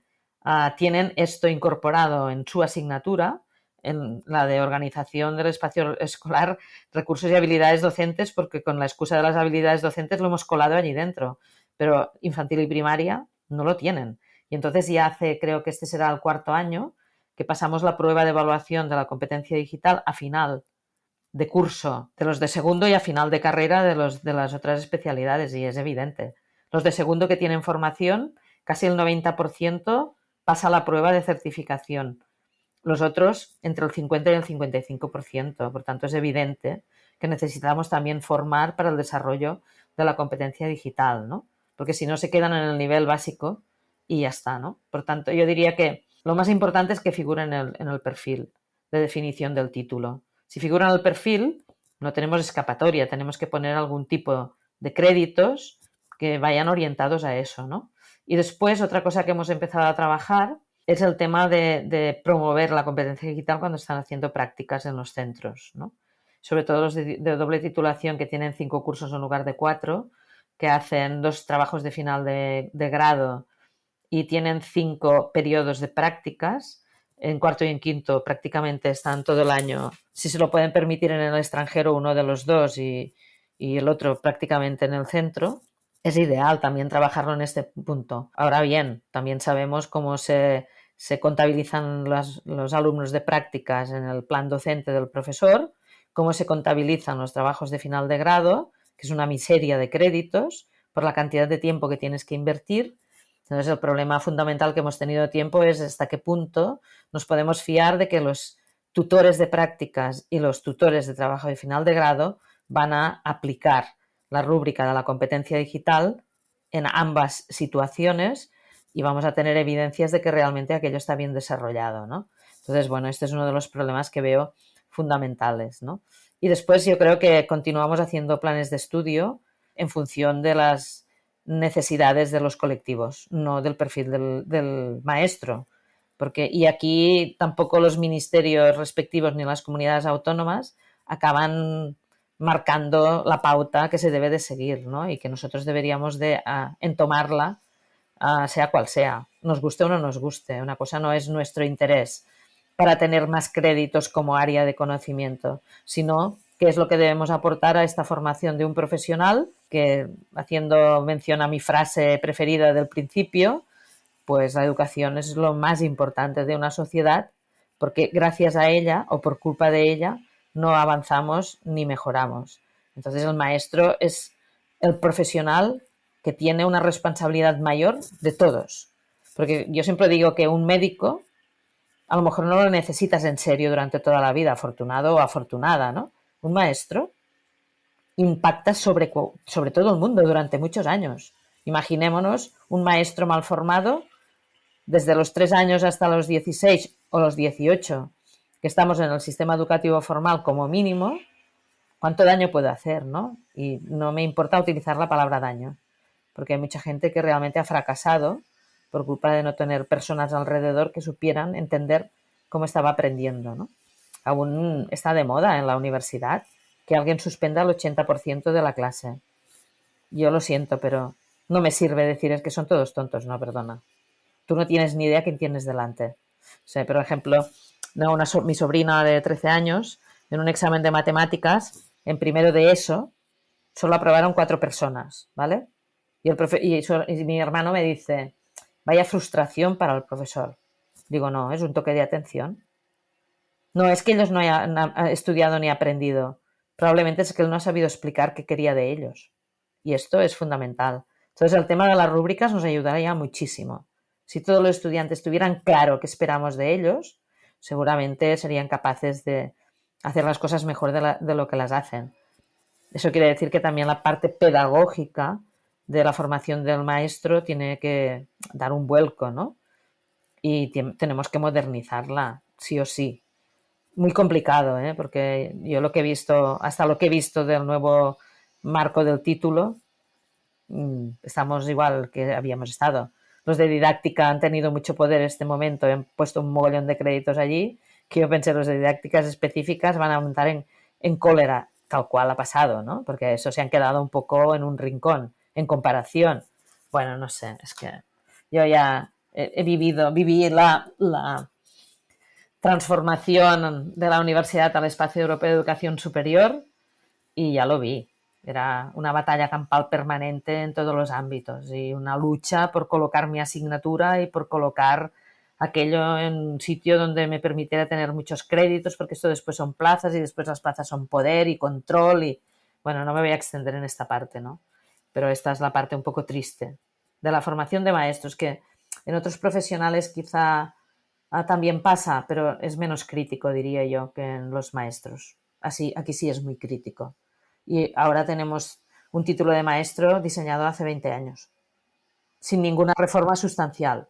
tienen esto incorporado en su asignatura, en la de organización del espacio escolar, recursos y habilidades docentes, porque con la excusa de las habilidades docentes lo hemos colado allí dentro. Pero infantil y primaria no lo tienen. Y entonces ya creo que este será el 4.º año, que pasamos la prueba de evaluación de la competencia digital a final de curso de los de segundo y a final de carrera de las otras especialidades, y es evidente. Los de segundo que tienen formación, casi el 90% pasa la prueba de certificación. Los otros, entre el 50 y el 55%. Por tanto, es evidente que necesitamos también formar para el desarrollo de la competencia digital, ¿no? Porque si no, se quedan en el nivel básico y ya está, ¿no? Por tanto, yo diría que lo más importante es que figure en el perfil de definición del título. Si figura en el perfil, no tenemos escapatoria, tenemos que poner algún tipo de créditos que vayan orientados a eso, ¿no? Y después, otra cosa que hemos empezado a trabajar es el tema de promover la competencia digital cuando están haciendo prácticas en los centros, ¿no? Sobre todo los de doble titulación, que tienen 5 cursos en lugar de 4, que hacen 2 trabajos de final de grado y tienen 5 periodos de prácticas. En cuarto y en quinto prácticamente están todo el año, si se lo pueden permitir, en el extranjero, uno de los dos, y el otro prácticamente en el centro. Es ideal también trabajarlo en este punto. Ahora bien, también sabemos cómo se contabilizan los alumnos de prácticas en el plan docente del profesor, cómo se contabilizan los trabajos de final de grado, que es una miseria de créditos por la cantidad de tiempo que tienes que invertir. Entonces, el problema fundamental que hemos tenido tiempo es hasta qué punto nos podemos fiar de que los tutores de prácticas y los tutores de trabajo de final de grado van a aplicar la rúbrica de la competencia digital en ambas situaciones y vamos a tener evidencias de que realmente aquello está bien desarrollado, ¿no? Entonces, bueno, este es uno de los problemas que veo fundamentales, ¿no? Y después yo creo que continuamos haciendo planes de estudio en función de las necesidades de los colectivos, no del perfil del maestro. Y aquí tampoco los ministerios respectivos ni las comunidades autónomas acaban marcando la pauta que se debe de seguir, ¿no? Y que nosotros deberíamos de entomarla, sea cual sea, nos guste o no nos guste. Una cosa no es nuestro interés para tener más créditos como área de conocimiento, sino qué es lo que debemos aportar a esta formación de un profesional que, haciendo mención a mi frase preferida del principio, pues la educación es lo más importante de una sociedad, porque gracias a ella o por culpa de ella no avanzamos ni mejoramos. Entonces el maestro es el profesional que tiene una responsabilidad mayor de todos. Porque yo siempre digo que un médico a lo mejor no lo necesitas en serio durante toda la vida, afortunado o afortunada, ¿no? Un maestro impacta sobre todo el mundo durante muchos años. Imaginémonos un maestro mal formado desde los 3 años hasta los 16 o los 18, que estamos en el sistema educativo formal como mínimo, ¿cuánto daño puede hacer, no? Y no me importa utilizar la palabra daño, porque hay mucha gente que realmente ha fracasado por culpa de no tener personas alrededor que supieran entender cómo estaba aprendiendo, ¿no? Aún está de moda en la universidad que alguien suspenda el 80% de la clase. Yo lo siento, pero no me sirve decir es que son todos tontos, no, perdona. Tú no tienes ni idea quién tienes delante. O sea, por ejemplo, mi sobrina de 13 años, en un examen de matemáticas, en primero de ESO, solo aprobaron 4 personas, ¿vale? Y mi hermano me dice, vaya frustración para el profesor. Digo, no, es un toque de atención. No, es que ellos no hayan estudiado ni aprendido. Probablemente es que él no ha sabido explicar qué quería de ellos. Y esto es fundamental. Entonces, el tema de las rúbricas nos ayudaría muchísimo. Si todos los estudiantes tuvieran claro qué esperamos de ellos, seguramente serían capaces de hacer las cosas mejor de lo que las hacen. Eso quiere decir que también la parte pedagógica de la formación del maestro tiene que dar un vuelco, ¿no? Y tenemos que modernizarla, sí o sí. Muy complicado, ¿eh? Porque yo lo que he visto, hasta lo que he visto del nuevo marco del título, estamos igual que habíamos estado. Los de didáctica han tenido mucho poder en este momento, han puesto un mogollón de créditos allí que yo pensé los de didácticas específicas van a aumentar en cólera, tal cual ha pasado, ¿no? Porque eso se han quedado un poco en un rincón en comparación. Bueno, no sé, es que yo ya viví la transformación de la universidad al espacio europeo de educación superior y ya lo vi. Era una batalla campal permanente en todos los ámbitos y una lucha por colocar mi asignatura y por colocar aquello en un sitio donde me permitiera tener muchos créditos, porque esto después son plazas y después las plazas son poder y control y, bueno, no me voy a extender en esta parte, ¿no? Pero esta es la parte un poco triste de la formación de maestros, que en otros profesionales quizá también pasa, pero es menos crítico, diría yo, que en los maestros. Así, aquí sí es muy crítico. Y ahora tenemos un título de maestro diseñado hace 20 años, sin ninguna reforma sustancial.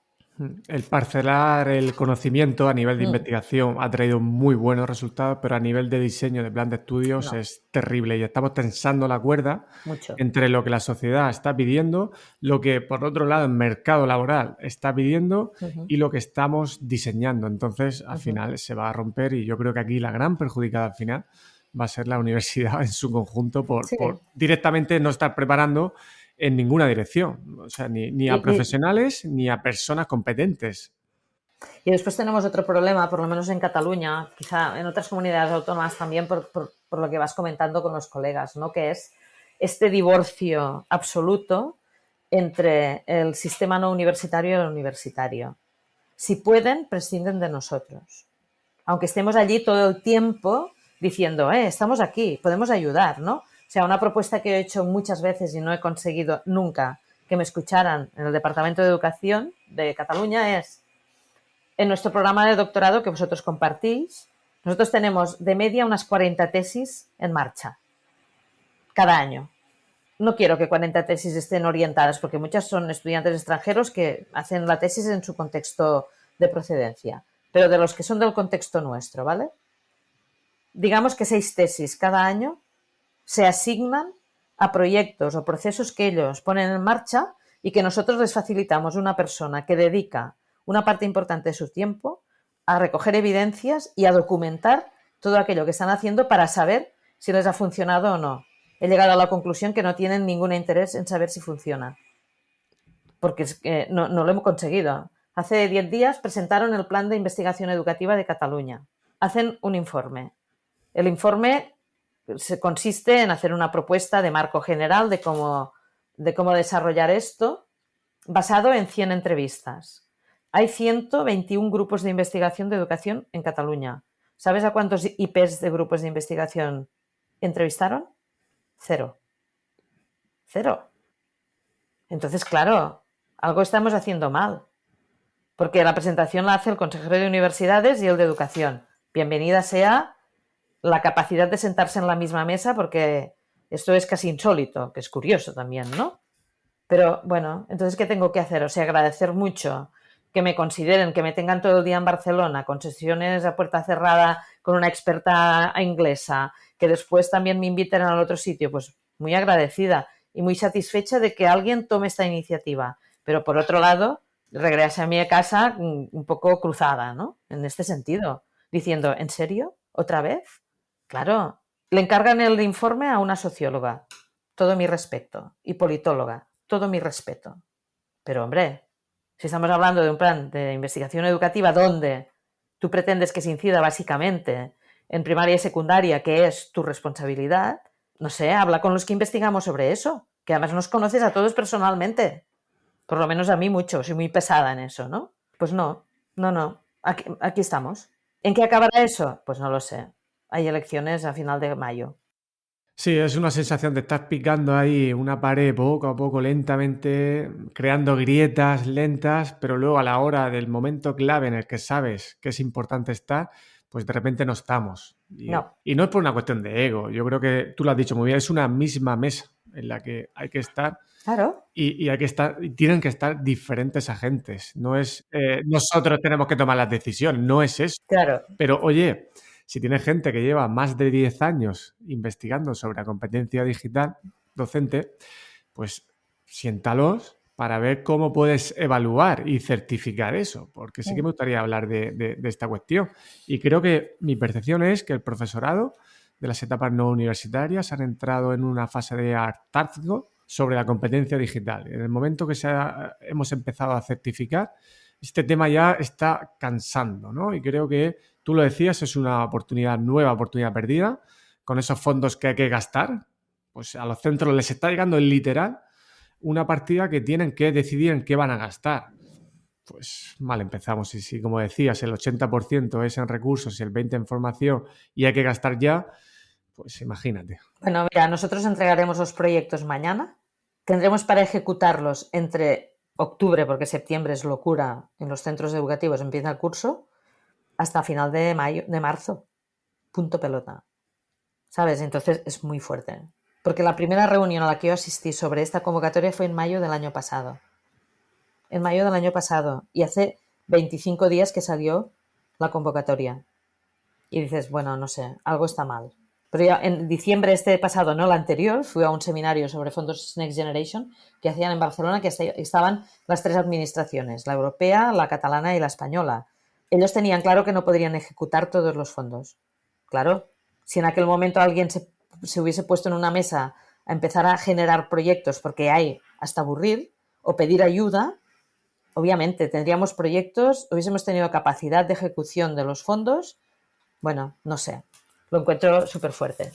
El parcelar el conocimiento a nivel de investigación ha traído muy buenos resultados, pero a nivel de diseño de plan de estudios No, es terrible y estamos tensando la cuerda mucho. entre lo que la sociedad está pidiendo, lo que por otro lado el mercado laboral está pidiendo y lo que estamos diseñando. Entonces, al final se va a romper y yo creo que aquí la gran perjudicada al final va a ser la universidad en su conjunto Sí. por directamente no estar preparando en ninguna dirección, o sea, ni a Y, profesionales ni a personas competentes. y después tenemos otro problema, por lo menos en Cataluña, quizá en otras comunidades autónomas también, por lo que vas comentando con los colegas, ¿no? Que es este divorcio absoluto entre el sistema no universitario y el universitario. Si pueden, prescinden de nosotros. Aunque estemos allí todo el tiempo diciendo, estamos aquí, podemos ayudar, ¿no? O sea, una propuesta que he hecho muchas veces y no he conseguido nunca que me escucharan en el Departamento de Educación de Cataluña es, en nuestro programa de doctorado que vosotros compartís, nosotros tenemos de media unas 40 tesis en marcha cada año. No quiero que 40 tesis estén orientadas, porque muchas son estudiantes extranjeros que hacen la tesis en su contexto de procedencia, pero de los que son del contexto nuestro, ¿vale? Digamos que 6 tesis cada año se asignan a proyectos o procesos que ellos ponen en marcha y que nosotros les facilitamos una persona que dedica una parte importante de su tiempo a recoger evidencias y a documentar todo aquello que están haciendo para saber si les ha funcionado o no. He llegado a la conclusión que no tienen ningún interés en saber si funciona, porque es que no lo hemos conseguido. Hace 10 días presentaron el Plan de Investigación Educativa de Cataluña. Hacen un informe. El informe consiste en hacer una propuesta de marco general de cómo desarrollar esto basado en 100 entrevistas. Hay 121 grupos de investigación de educación en Cataluña. ¿Sabes a cuántos IPs de grupos de investigación entrevistaron? 0. 0. Entonces, claro, algo estamos haciendo mal. Porque la presentación la hace el consejero de universidades y el de educación. Bienvenida sea la capacidad de sentarse en la misma mesa, porque esto es casi insólito, que es curioso también, ¿no? Pero bueno, entonces, ¿qué tengo que hacer? O sea, agradecer mucho que me consideren, que me tengan todo el día en Barcelona, con sesiones a puerta cerrada con una experta inglesa, que después también me inviten al otro sitio, pues muy agradecida y muy satisfecha de que alguien tome esta iniciativa. Pero por otro lado, regresé a mi casa un poco cruzada, ¿no? En este sentido, diciendo, ¿en serio? ¿Otra vez? Claro, le encargan el informe a una socióloga, todo mi respeto, y politóloga, todo mi respeto. Pero hombre, si estamos hablando de un plan de investigación educativa donde tú pretendes que se incida básicamente en primaria y secundaria, que es tu responsabilidad, no sé, habla con los que investigamos sobre eso, que además nos conoces a todos personalmente. Por lo menos a mí mucho, soy muy pesada en eso, ¿no? Pues no, aquí estamos. ¿En qué acabará eso? Pues no lo sé. Hay elecciones a final de mayo. Sí, es una sensación de estar picando ahí una pared poco a poco, lentamente, creando grietas lentas, pero luego a la hora del momento clave en el que sabes que es importante estar, pues de repente no estamos. No. Y no es por una cuestión de ego, yo creo que tú lo has dicho muy bien, es una misma mesa en la que hay que estar. Claro. Y hay que estar, y tienen que estar diferentes agentes. No es nosotros tenemos que tomar las decisiones, no es eso. Claro. Pero oye, si tienes gente que lleva más de 10 años investigando sobre la competencia digital docente, pues siéntalos para ver cómo puedes evaluar y certificar eso, porque sí que me gustaría hablar de esta cuestión. Y creo que mi percepción es que el profesorado de las etapas no universitarias han entrado en una fase de hartazgo sobre la competencia digital. En el momento que hemos empezado a certificar, este tema ya está cansando, ¿no? Y creo que, tú lo decías, es una nueva oportunidad perdida, con esos fondos que hay que gastar, pues a los centros les está llegando en literal una partida que tienen que decidir en qué van a gastar. Pues mal empezamos. Y si, como decías, el 80% es en recursos y el 20% en formación y hay que gastar ya, pues imagínate. Bueno, mira, nosotros entregaremos los proyectos mañana. Tendremos para ejecutarlos entre octubre, porque septiembre es locura en los centros educativos, empieza el curso, hasta final de marzo. Punto pelota. ¿Sabes? Entonces es muy fuerte. Porque la primera reunión a la que yo asistí sobre esta convocatoria fue en mayo del año pasado. En mayo del año pasado. Y hace 25 días que salió la convocatoria. Y dices, bueno, no sé, algo está mal. Pero ya en diciembre este pasado, no el anterior, fui a un seminario sobre fondos Next Generation que hacían en Barcelona, que estaban las tres administraciones, la europea, la catalana y la española. Ellos tenían claro que no podrían ejecutar todos los fondos. Claro, si en aquel momento alguien se hubiese puesto en una mesa a empezar a generar proyectos porque hay hasta aburrir o pedir ayuda, obviamente tendríamos proyectos, hubiésemos tenido capacidad de ejecución de los fondos. Bueno, no sé, lo encuentro súper fuerte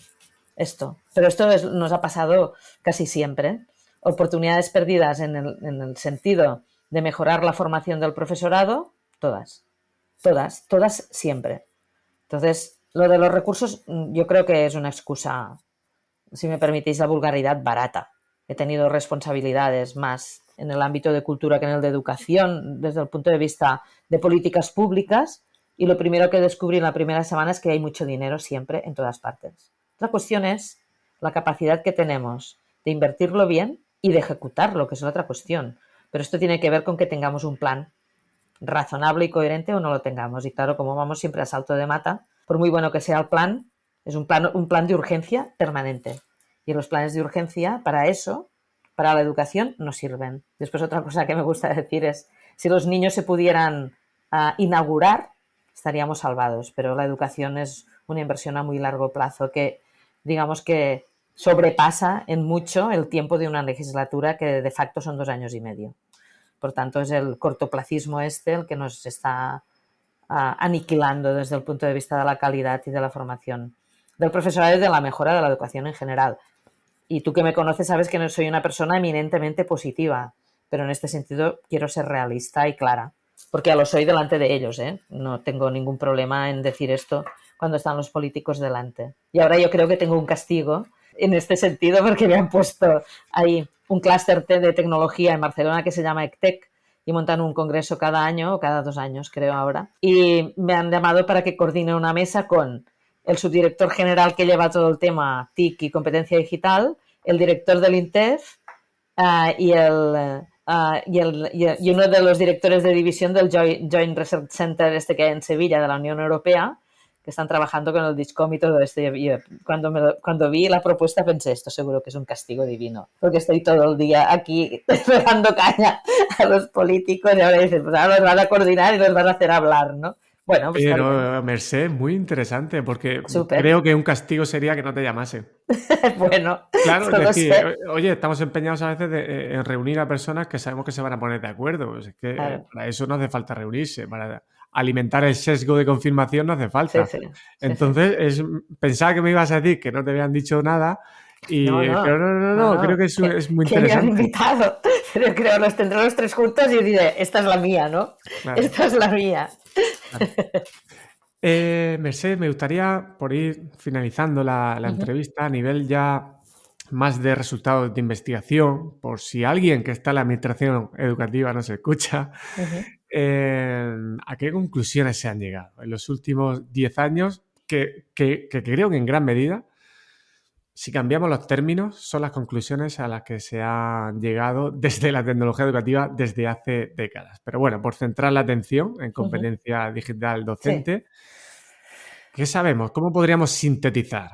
esto. Pero esto nos ha pasado casi siempre. Oportunidades perdidas en el sentido de mejorar la formación del profesorado, todas siempre. Entonces, lo de los recursos yo creo que es una excusa, si me permitís la vulgaridad, barata. He tenido responsabilidades más en el ámbito de cultura que en el de educación, desde el punto de vista de políticas públicas, y lo primero que descubrí en la primera semana es que hay mucho dinero siempre en todas partes. La cuestión es la capacidad que tenemos de invertirlo bien y de ejecutarlo, que es otra cuestión. Pero esto tiene que ver con que tengamos un plan razonable y coherente o no lo tengamos. Y claro, como vamos siempre a salto de mata, por muy bueno que sea el plan, es un plan de urgencia permanente. Y los planes de urgencia, para eso, para la educación, no sirven. Después otra cosa que me gusta decir es, si los niños se pudieran inaugurar, estaríamos salvados. Pero la educación es una inversión a muy largo plazo que, digamos que sobrepasa en mucho el tiempo de una legislatura que de facto son 2 años y medio. Por tanto, es el cortoplacismo el que nos está aniquilando desde el punto de vista de la calidad y de la formación del profesorado y de la mejora de la educación en general. Y tú que me conoces sabes que no soy una persona eminentemente positiva, pero en este sentido quiero ser realista y clara, porque ya lo soy delante de ellos, ¿eh? No tengo ningún problema en decir esto cuando están los políticos delante. Y ahora yo creo que tengo un castigo en este sentido porque me han puesto ahí un clúster de tecnología en Barcelona que se llama ECTEC y montan un congreso cada año o cada 2 años, creo ahora. Y me han llamado para que coordine una mesa con el subdirector general que lleva todo el tema TIC y competencia digital, el director del INTEF y uno de los directores de división del Joint Research Center que hay en Sevilla de la Unión Europea, que están trabajando con el Discom y todo esto. Y cuando vi la propuesta pensé, esto seguro que es un castigo divino, porque estoy todo el día aquí dando caña a los políticos y ahora dicen, pues ahora los van a coordinar y los van a hacer hablar, ¿no? Bueno, pues pero, Mercè, muy interesante, porque Súper. creo que un castigo sería que no te llamase. Bueno, Claro, no es lo decir, sé. oye, estamos empeñados a veces en reunir a personas que sabemos que se van a poner de acuerdo. Pues es que Claro. para eso no hace falta reunirse, para alimentar el sesgo de confirmación no hace Sí, falta. sí, sí, sí. Entonces, pensaba que me ibas a decir que no te habían dicho nada, No, pero no, creo que es muy que me han interesante. invitado. Pero creo los tendré los tres juntos y diré, esta es la mía, ¿no? Claro, Esta es la mía. claro. Mercè, me gustaría, por ir finalizando la Ujú, entrevista, a nivel ya más de resultados de investigación, por si alguien que está en la administración educativa nos escucha, ujú. ¿a qué conclusiones se han llegado en los últimos 10 años? Que creo que en gran medida, si cambiamos los términos, son las conclusiones a las que se han llegado desde la tecnología educativa desde hace décadas. Pero bueno, por centrar la atención en Ujú. competencia digital Sí. docente, ¿qué sabemos? ¿Cómo podríamos sintetizar?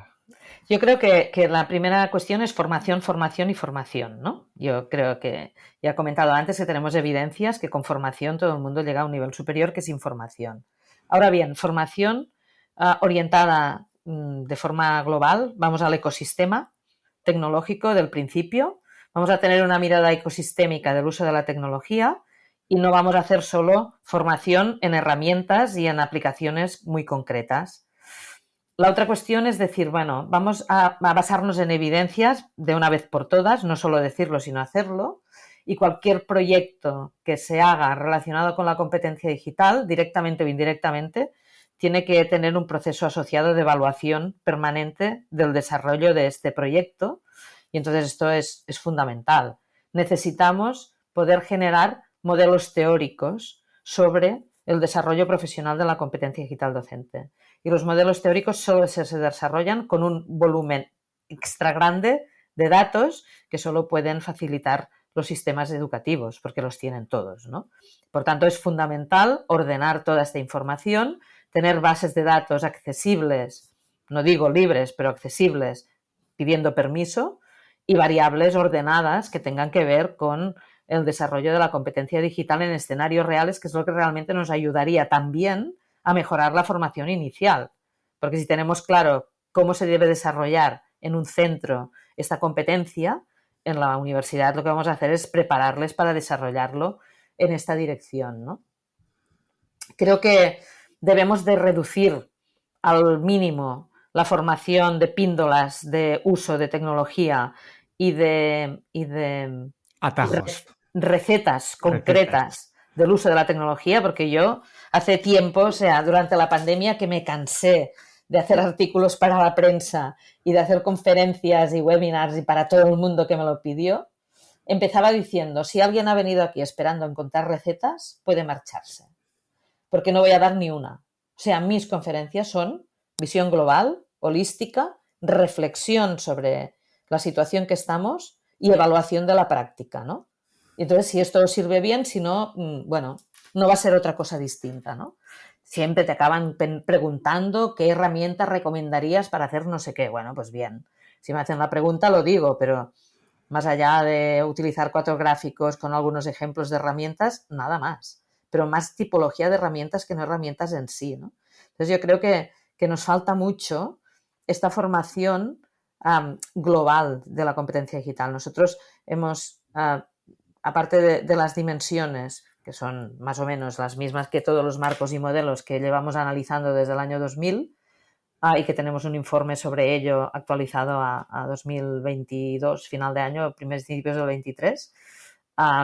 Yo creo que la primera cuestión es formación, formación y formación, ¿no? Yo creo que ya he comentado antes que tenemos evidencias que con formación todo el mundo llega a un nivel superior que sin formación. Ahora bien, formación orientada de forma global, vamos al ecosistema tecnológico del principio, vamos a tener una mirada ecosistémica del uso de la tecnología y no vamos a hacer solo formación en herramientas y en aplicaciones muy concretas. La otra cuestión es decir, bueno, vamos a basarnos en evidencias de una vez por todas, no solo decirlo, sino hacerlo, y cualquier proyecto que se haga relacionado con la competencia digital, directamente o indirectamente, tiene que tener un proceso asociado de evaluación permanente del desarrollo de este proyecto, y entonces esto es fundamental. Necesitamos poder generar modelos teóricos sobre el desarrollo profesional de la competencia digital docente. Y los modelos teóricos solo se desarrollan con un volumen extra grande de datos que solo pueden facilitar los sistemas educativos, porque los tienen todos, ¿no? Por tanto, es fundamental ordenar toda esta información, tener bases de datos accesibles, no digo libres, pero accesibles, pidiendo permiso, y variables ordenadas que tengan que ver con el desarrollo de la competencia digital en escenarios reales, que es lo que realmente nos ayudaría también a mejorar la formación inicial. Porque si tenemos claro cómo se debe desarrollar en un centro esta competencia, en la universidad lo que vamos a hacer es prepararles para desarrollarlo en esta dirección, ¿no? Creo que debemos de reducir al mínimo la formación de píndolas de uso de tecnología y de Atajos, recetas recetas. concretas del uso de la tecnología, porque yo hace tiempo, o sea, durante la pandemia, que me cansé de hacer artículos para la prensa y de hacer conferencias y webinars y para todo el mundo que me lo pidió, empezaba diciendo, si alguien ha venido aquí esperando encontrar recetas, puede marcharse, porque no voy a dar ni una. O sea, mis conferencias son visión global, holística, reflexión sobre la situación que estamos y evaluación de la práctica, ¿no? Y entonces, si esto sirve bien, si no, bueno, no va a ser otra cosa distinta, ¿no? Siempre te acaban preguntando qué herramientas recomendarías para hacer no sé qué. Bueno, pues bien, si me hacen la pregunta lo digo, pero más allá de utilizar 4 gráficos con algunos ejemplos de herramientas, nada más. Pero más tipología de herramientas que no herramientas en sí, ¿no? Entonces yo creo que nos falta mucho esta formación global de la competencia digital. Nosotros hemos, aparte de las dimensiones, que son más o menos las mismas que todos los marcos y modelos que llevamos analizando desde el año 2000, y que tenemos un informe sobre ello actualizado a 2022, final de año, primeros principios del 23.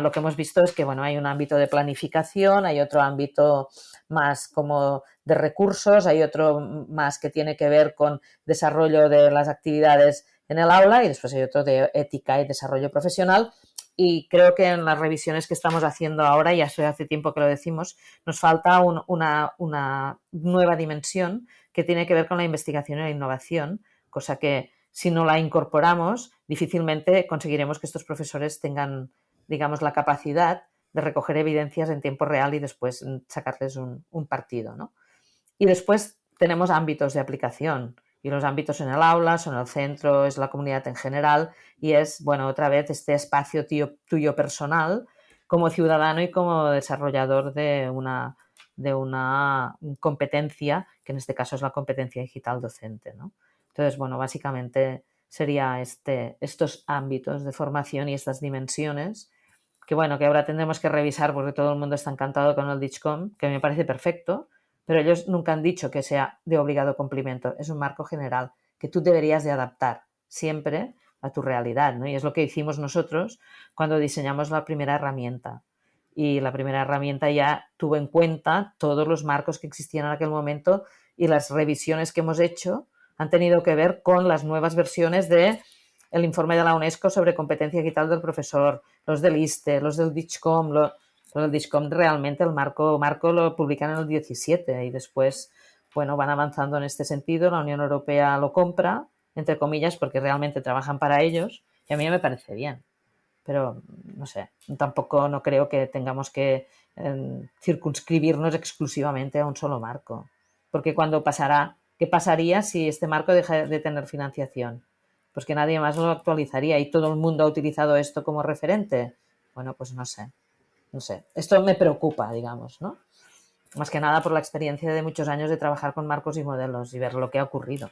Lo que hemos visto es que bueno, hay un ámbito de planificación, hay otro ámbito más como de recursos, hay otro más que tiene que ver con desarrollo de las actividades en el aula y después hay otro de ética y desarrollo profesional. Y creo que en las revisiones que estamos haciendo ahora, ya hace tiempo que lo decimos, nos falta una nueva dimensión que tiene que ver con la investigación y la innovación, cosa que si no la incorporamos, difícilmente conseguiremos que estos profesores tengan, digamos, la capacidad de recoger evidencias en tiempo real y después sacarles un partido, ¿no? Y después tenemos ámbitos de aplicación y los ámbitos en el aula, son el centro, es la comunidad en general y es, bueno, otra vez este espacio tuyo personal como ciudadano y como desarrollador de una competencia, que en este caso es la competencia digital docente, ¿no? Entonces, bueno, básicamente sería estos ámbitos de formación y estas dimensiones que, bueno, que ahora tendremos que revisar porque todo el mundo está encantado con el DIGCOM, que me parece perfecto, pero ellos nunca han dicho que sea de obligado cumplimiento, es un marco general que tú deberías de adaptar siempre a tu realidad, ¿no? Y es lo que hicimos nosotros cuando diseñamos la primera herramienta. Y la primera herramienta ya tuvo en cuenta todos los marcos que existían en aquel momento y las revisiones que hemos hecho han tenido que ver con las nuevas versiones de el informe de la UNESCO sobre competencia digital del profesor, los del ISTE, los del DIGCOM, el DIGCOM realmente el marco lo publican en el 17 y después, bueno, van avanzando en este sentido, la Unión Europea lo compra, entre comillas, porque realmente trabajan para ellos y a mí me parece bien. Pero, no sé, tampoco no creo que tengamos que circunscribirnos exclusivamente a un solo marco, porque cuando pasará ¿Qué pasaría si este marco deja de tener financiación? Pues que nadie más lo actualizaría y todo el mundo ha utilizado esto como referente. Bueno, pues no sé. Esto me preocupa, digamos, ¿no? Más que nada por la experiencia de muchos años de trabajar con marcos y modelos y ver lo que ha ocurrido.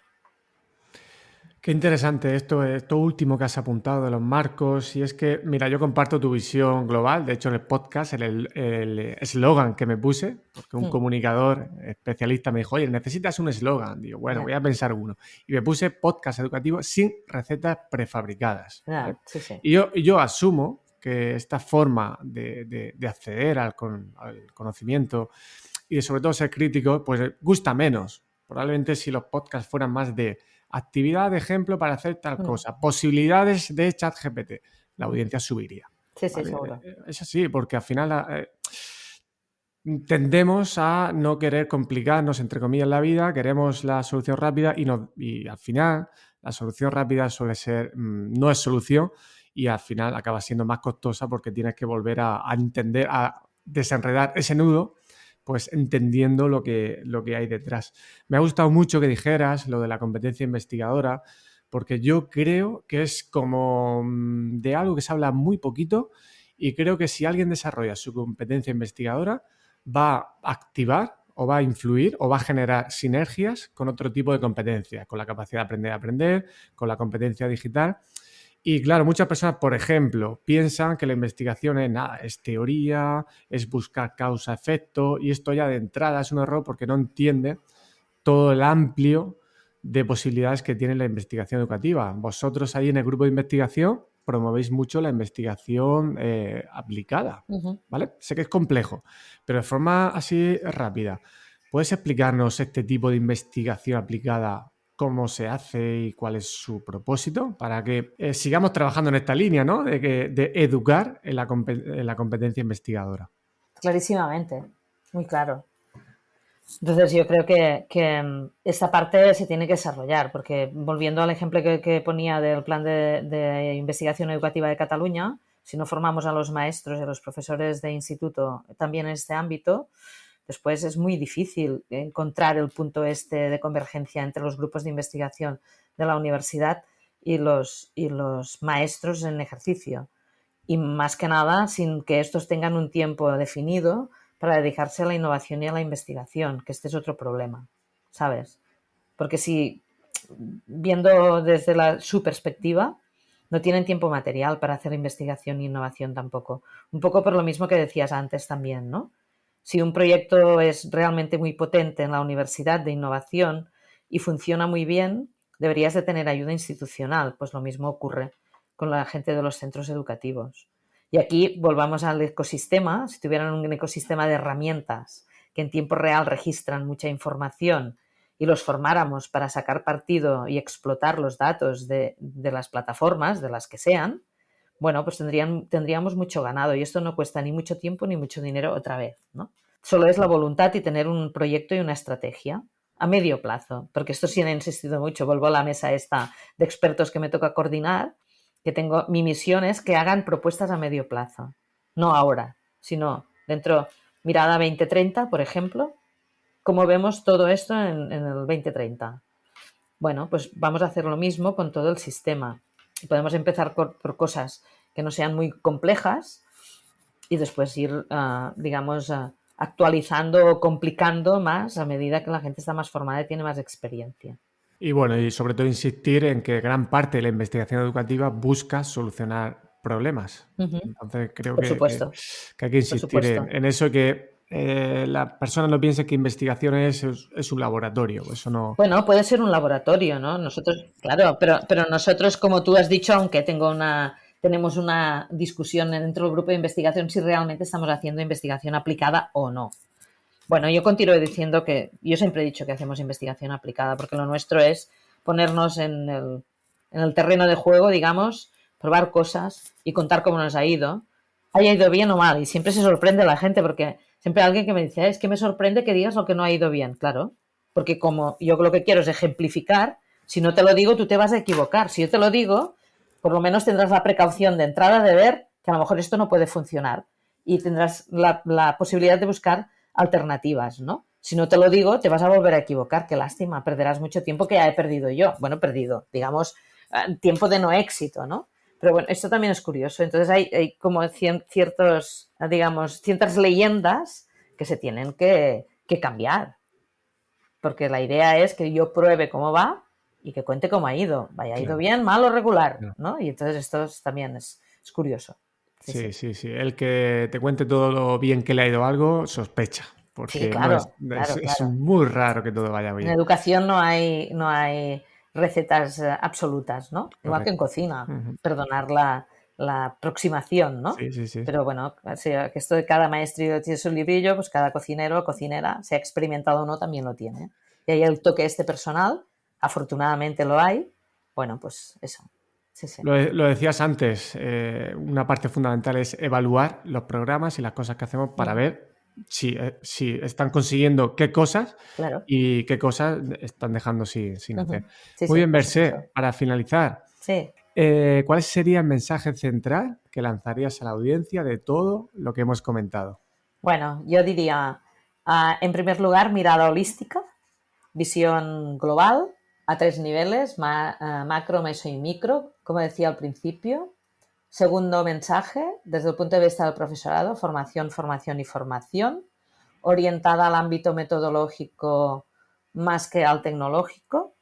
Qué interesante esto último que has apuntado de los marcos. Y es que, mira, yo comparto tu visión global. De hecho, en el podcast, el eslogan que me puse, porque un comunicador especialista me dijo, oye, necesitas un eslogan. Digo, bueno, voy a pensar uno. Y me puse podcast educativo sin recetas prefabricadas. ¿Vale? Sí. Y yo asumo que esta forma de acceder al conocimiento y de sobre todo ser crítico, pues gusta menos. Probablemente si los podcasts fueran más de actividad de ejemplo para hacer tal cosa, posibilidades de ChatGPT, la audiencia subiría. Sí, ¿Vale? seguro. Es así, porque al final tendemos a no querer complicarnos, entre comillas, la vida, queremos la solución rápida y al final la solución rápida suele ser, no es solución y al final acaba siendo más costosa porque tienes que volver a entender, a desenredar ese nudo, pues entendiendo lo que hay detrás. Me ha gustado mucho que dijeras lo de la competencia investigadora, porque yo creo que es como de algo que se habla muy poquito y creo que si alguien desarrolla su competencia investigadora, va a activar o va a influir o va a generar sinergias con otro tipo de competencias, con la capacidad de aprender a aprender, con la competencia digital. Y claro, muchas personas, por ejemplo, piensan que la investigación es nada, es teoría, es buscar causa-efecto, y esto ya de entrada es un error porque no entiende todo el amplio de posibilidades que tiene la investigación educativa. Vosotros ahí en el grupo de investigación promovéis mucho la investigación aplicada, ¿vale? Sé que es complejo, pero de forma así rápida, ¿puedes explicarnos este tipo de investigación aplicada? ¿Cómo se hace y cuál es su propósito? Para que sigamos trabajando en esta línea, ¿no? De educar en la competencia investigadora. Clarísimamente, muy claro. Entonces yo creo que esta parte se tiene que desarrollar, porque volviendo al ejemplo que ponía del plan de investigación educativa de Cataluña, si no formamos a los maestros y a los profesores de instituto también en este ámbito, después es muy difícil encontrar el punto de convergencia entre los grupos de investigación de la universidad y los maestros en ejercicio. Y más que nada, sin que estos tengan un tiempo definido para dedicarse a la innovación y a la investigación, que este es otro problema, ¿sabes? Porque si, viendo desde su perspectiva, no tienen tiempo material para hacer investigación e innovación tampoco. Un poco por lo mismo que decías antes también, ¿no? Si un proyecto es realmente muy potente en la universidad de innovación y funciona muy bien, deberías de tener ayuda institucional. Pues lo mismo ocurre con la gente de los centros educativos. Y aquí volvamos al ecosistema. Si tuvieran un ecosistema de herramientas que en tiempo real registran mucha información y los formáramos para sacar partido y explotar los datos de las plataformas, de las que sean, bueno, pues tendríamos mucho ganado y esto no cuesta ni mucho tiempo ni mucho dinero otra vez, ¿no? Solo es la voluntad y tener un proyecto y una estrategia a medio plazo, porque esto sí he insistido mucho. Vuelvo a la mesa esta de expertos que me toca coordinar, que tengo, mi misión es que hagan propuestas a medio plazo, no ahora, sino dentro, mirada 2030, por ejemplo, ¿cómo vemos todo esto en el 2030? Bueno, pues vamos a hacer lo mismo con todo el sistema. Podemos empezar por cosas que no sean muy complejas y después ir, digamos, actualizando o complicando más a medida que la gente está más formada y tiene más experiencia. Y bueno, y sobre todo insistir en que gran parte de la investigación educativa busca solucionar problemas. Entonces creo Por que supuesto. hay que insistir en eso, que la persona no piense que investigación es un laboratorio. Eso no. Bueno, puede ser un laboratorio, ¿no? Nosotros, claro, pero nosotros, como tú has dicho, aunque tenemos una discusión dentro del grupo de investigación si realmente estamos haciendo investigación aplicada o no. Bueno, yo continúo diciendo que yo siempre he dicho que hacemos investigación aplicada porque lo nuestro es ponernos en el terreno de juego, digamos, probar cosas y contar cómo nos ha ido, haya ido bien o mal. Y siempre se sorprende la gente porque siempre hay alguien que me dice, es que me sorprende que digas lo que no ha ido bien. Claro, porque como yo lo que quiero es ejemplificar, si no te lo digo tú te vas a equivocar. Si yo te lo digo, por lo menos tendrás la precaución de entrada de ver que a lo mejor esto no puede funcionar y tendrás la posibilidad de buscar alternativas, ¿no? Si no te lo digo, te vas a volver a equivocar. Qué lástima, perderás mucho tiempo que ya he perdido yo. Bueno, perdido, digamos, tiempo de no éxito, ¿no? Pero bueno, esto también es curioso. Entonces hay como ciertas leyendas que se tienen que cambiar. Porque la idea es que yo pruebe cómo va y que cuente cómo ha ido. Vaya, ha ido bien, mal o regular, ¿no? Y entonces esto también es curioso. Sí. El que te cuente todo lo bien que le ha ido algo, sospecha. Porque sí, claro, es muy raro que todo vaya bien. En educación no hay recetas absolutas, ¿no? Correcto. Igual que en cocina, perdonar la aproximación, ¿no? Sí. Pero bueno, que esto de cada maestro tiene su librillo, pues cada cocinero o cocinera, sea experimentado o no, también lo tiene. Y ahí el toque personal, afortunadamente lo hay, bueno, pues eso. Sí. Lo decías antes, una parte fundamental es evaluar los programas y las cosas que hacemos para ver si están consiguiendo qué cosas y qué cosas están dejando sin hacer. Muy bien, Mercè, para finalizar, ¿cuál sería el mensaje central que lanzarías a la audiencia de todo lo que hemos comentado? Bueno, yo diría, en primer lugar, mirada holística, visión global, a 3 niveles, macro, meso y micro, como decía al principio. Segundo mensaje, desde el punto de vista del profesorado, formación y formación, orientada al ámbito metodológico más que al tecnológico.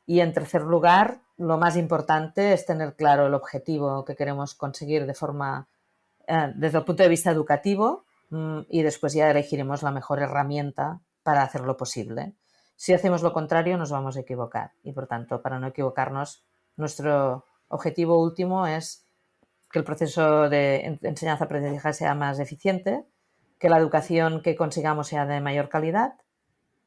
Y en tercer lugar, lo más importante es tener claro el objetivo que queremos conseguir desde el punto de vista educativo, y después ya elegiremos la mejor herramienta para hacerlo posible. Si hacemos lo contrario, nos vamos a equivocar. Y, por tanto, para no equivocarnos, nuestro objetivo último es que el proceso de enseñanza-aprendizaje sea más eficiente, que la educación que consigamos sea de mayor calidad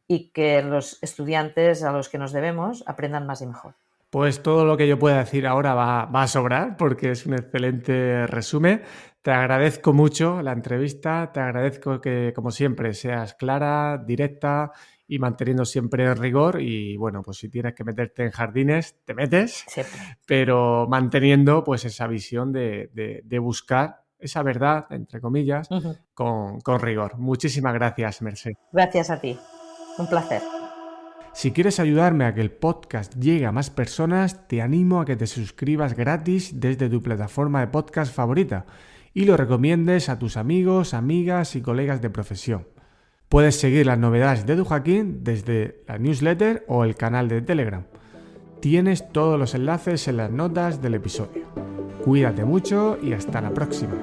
y que los estudiantes a los que nos debemos aprendan más y mejor. Pues todo lo que yo pueda decir ahora va a sobrar porque es un excelente resumen. Te agradezco mucho la entrevista, te agradezco que, como siempre, seas clara, directa y manteniendo siempre el rigor. Y bueno, pues si tienes que meterte en jardines, te metes, siempre, pero manteniendo pues esa visión de buscar esa verdad, entre comillas, con rigor. Muchísimas gracias, Mercè. Gracias a ti. Un placer. Si quieres ayudarme a que el podcast llegue a más personas, te animo a que te suscribas gratis desde tu plataforma de podcast favorita y lo recomiendes a tus amigos, amigas y colegas de profesión. Puedes seguir las novedades de EduJaquín desde la newsletter o el canal de Telegram. Tienes todos los enlaces en las notas del episodio. Cuídate mucho y hasta la próxima.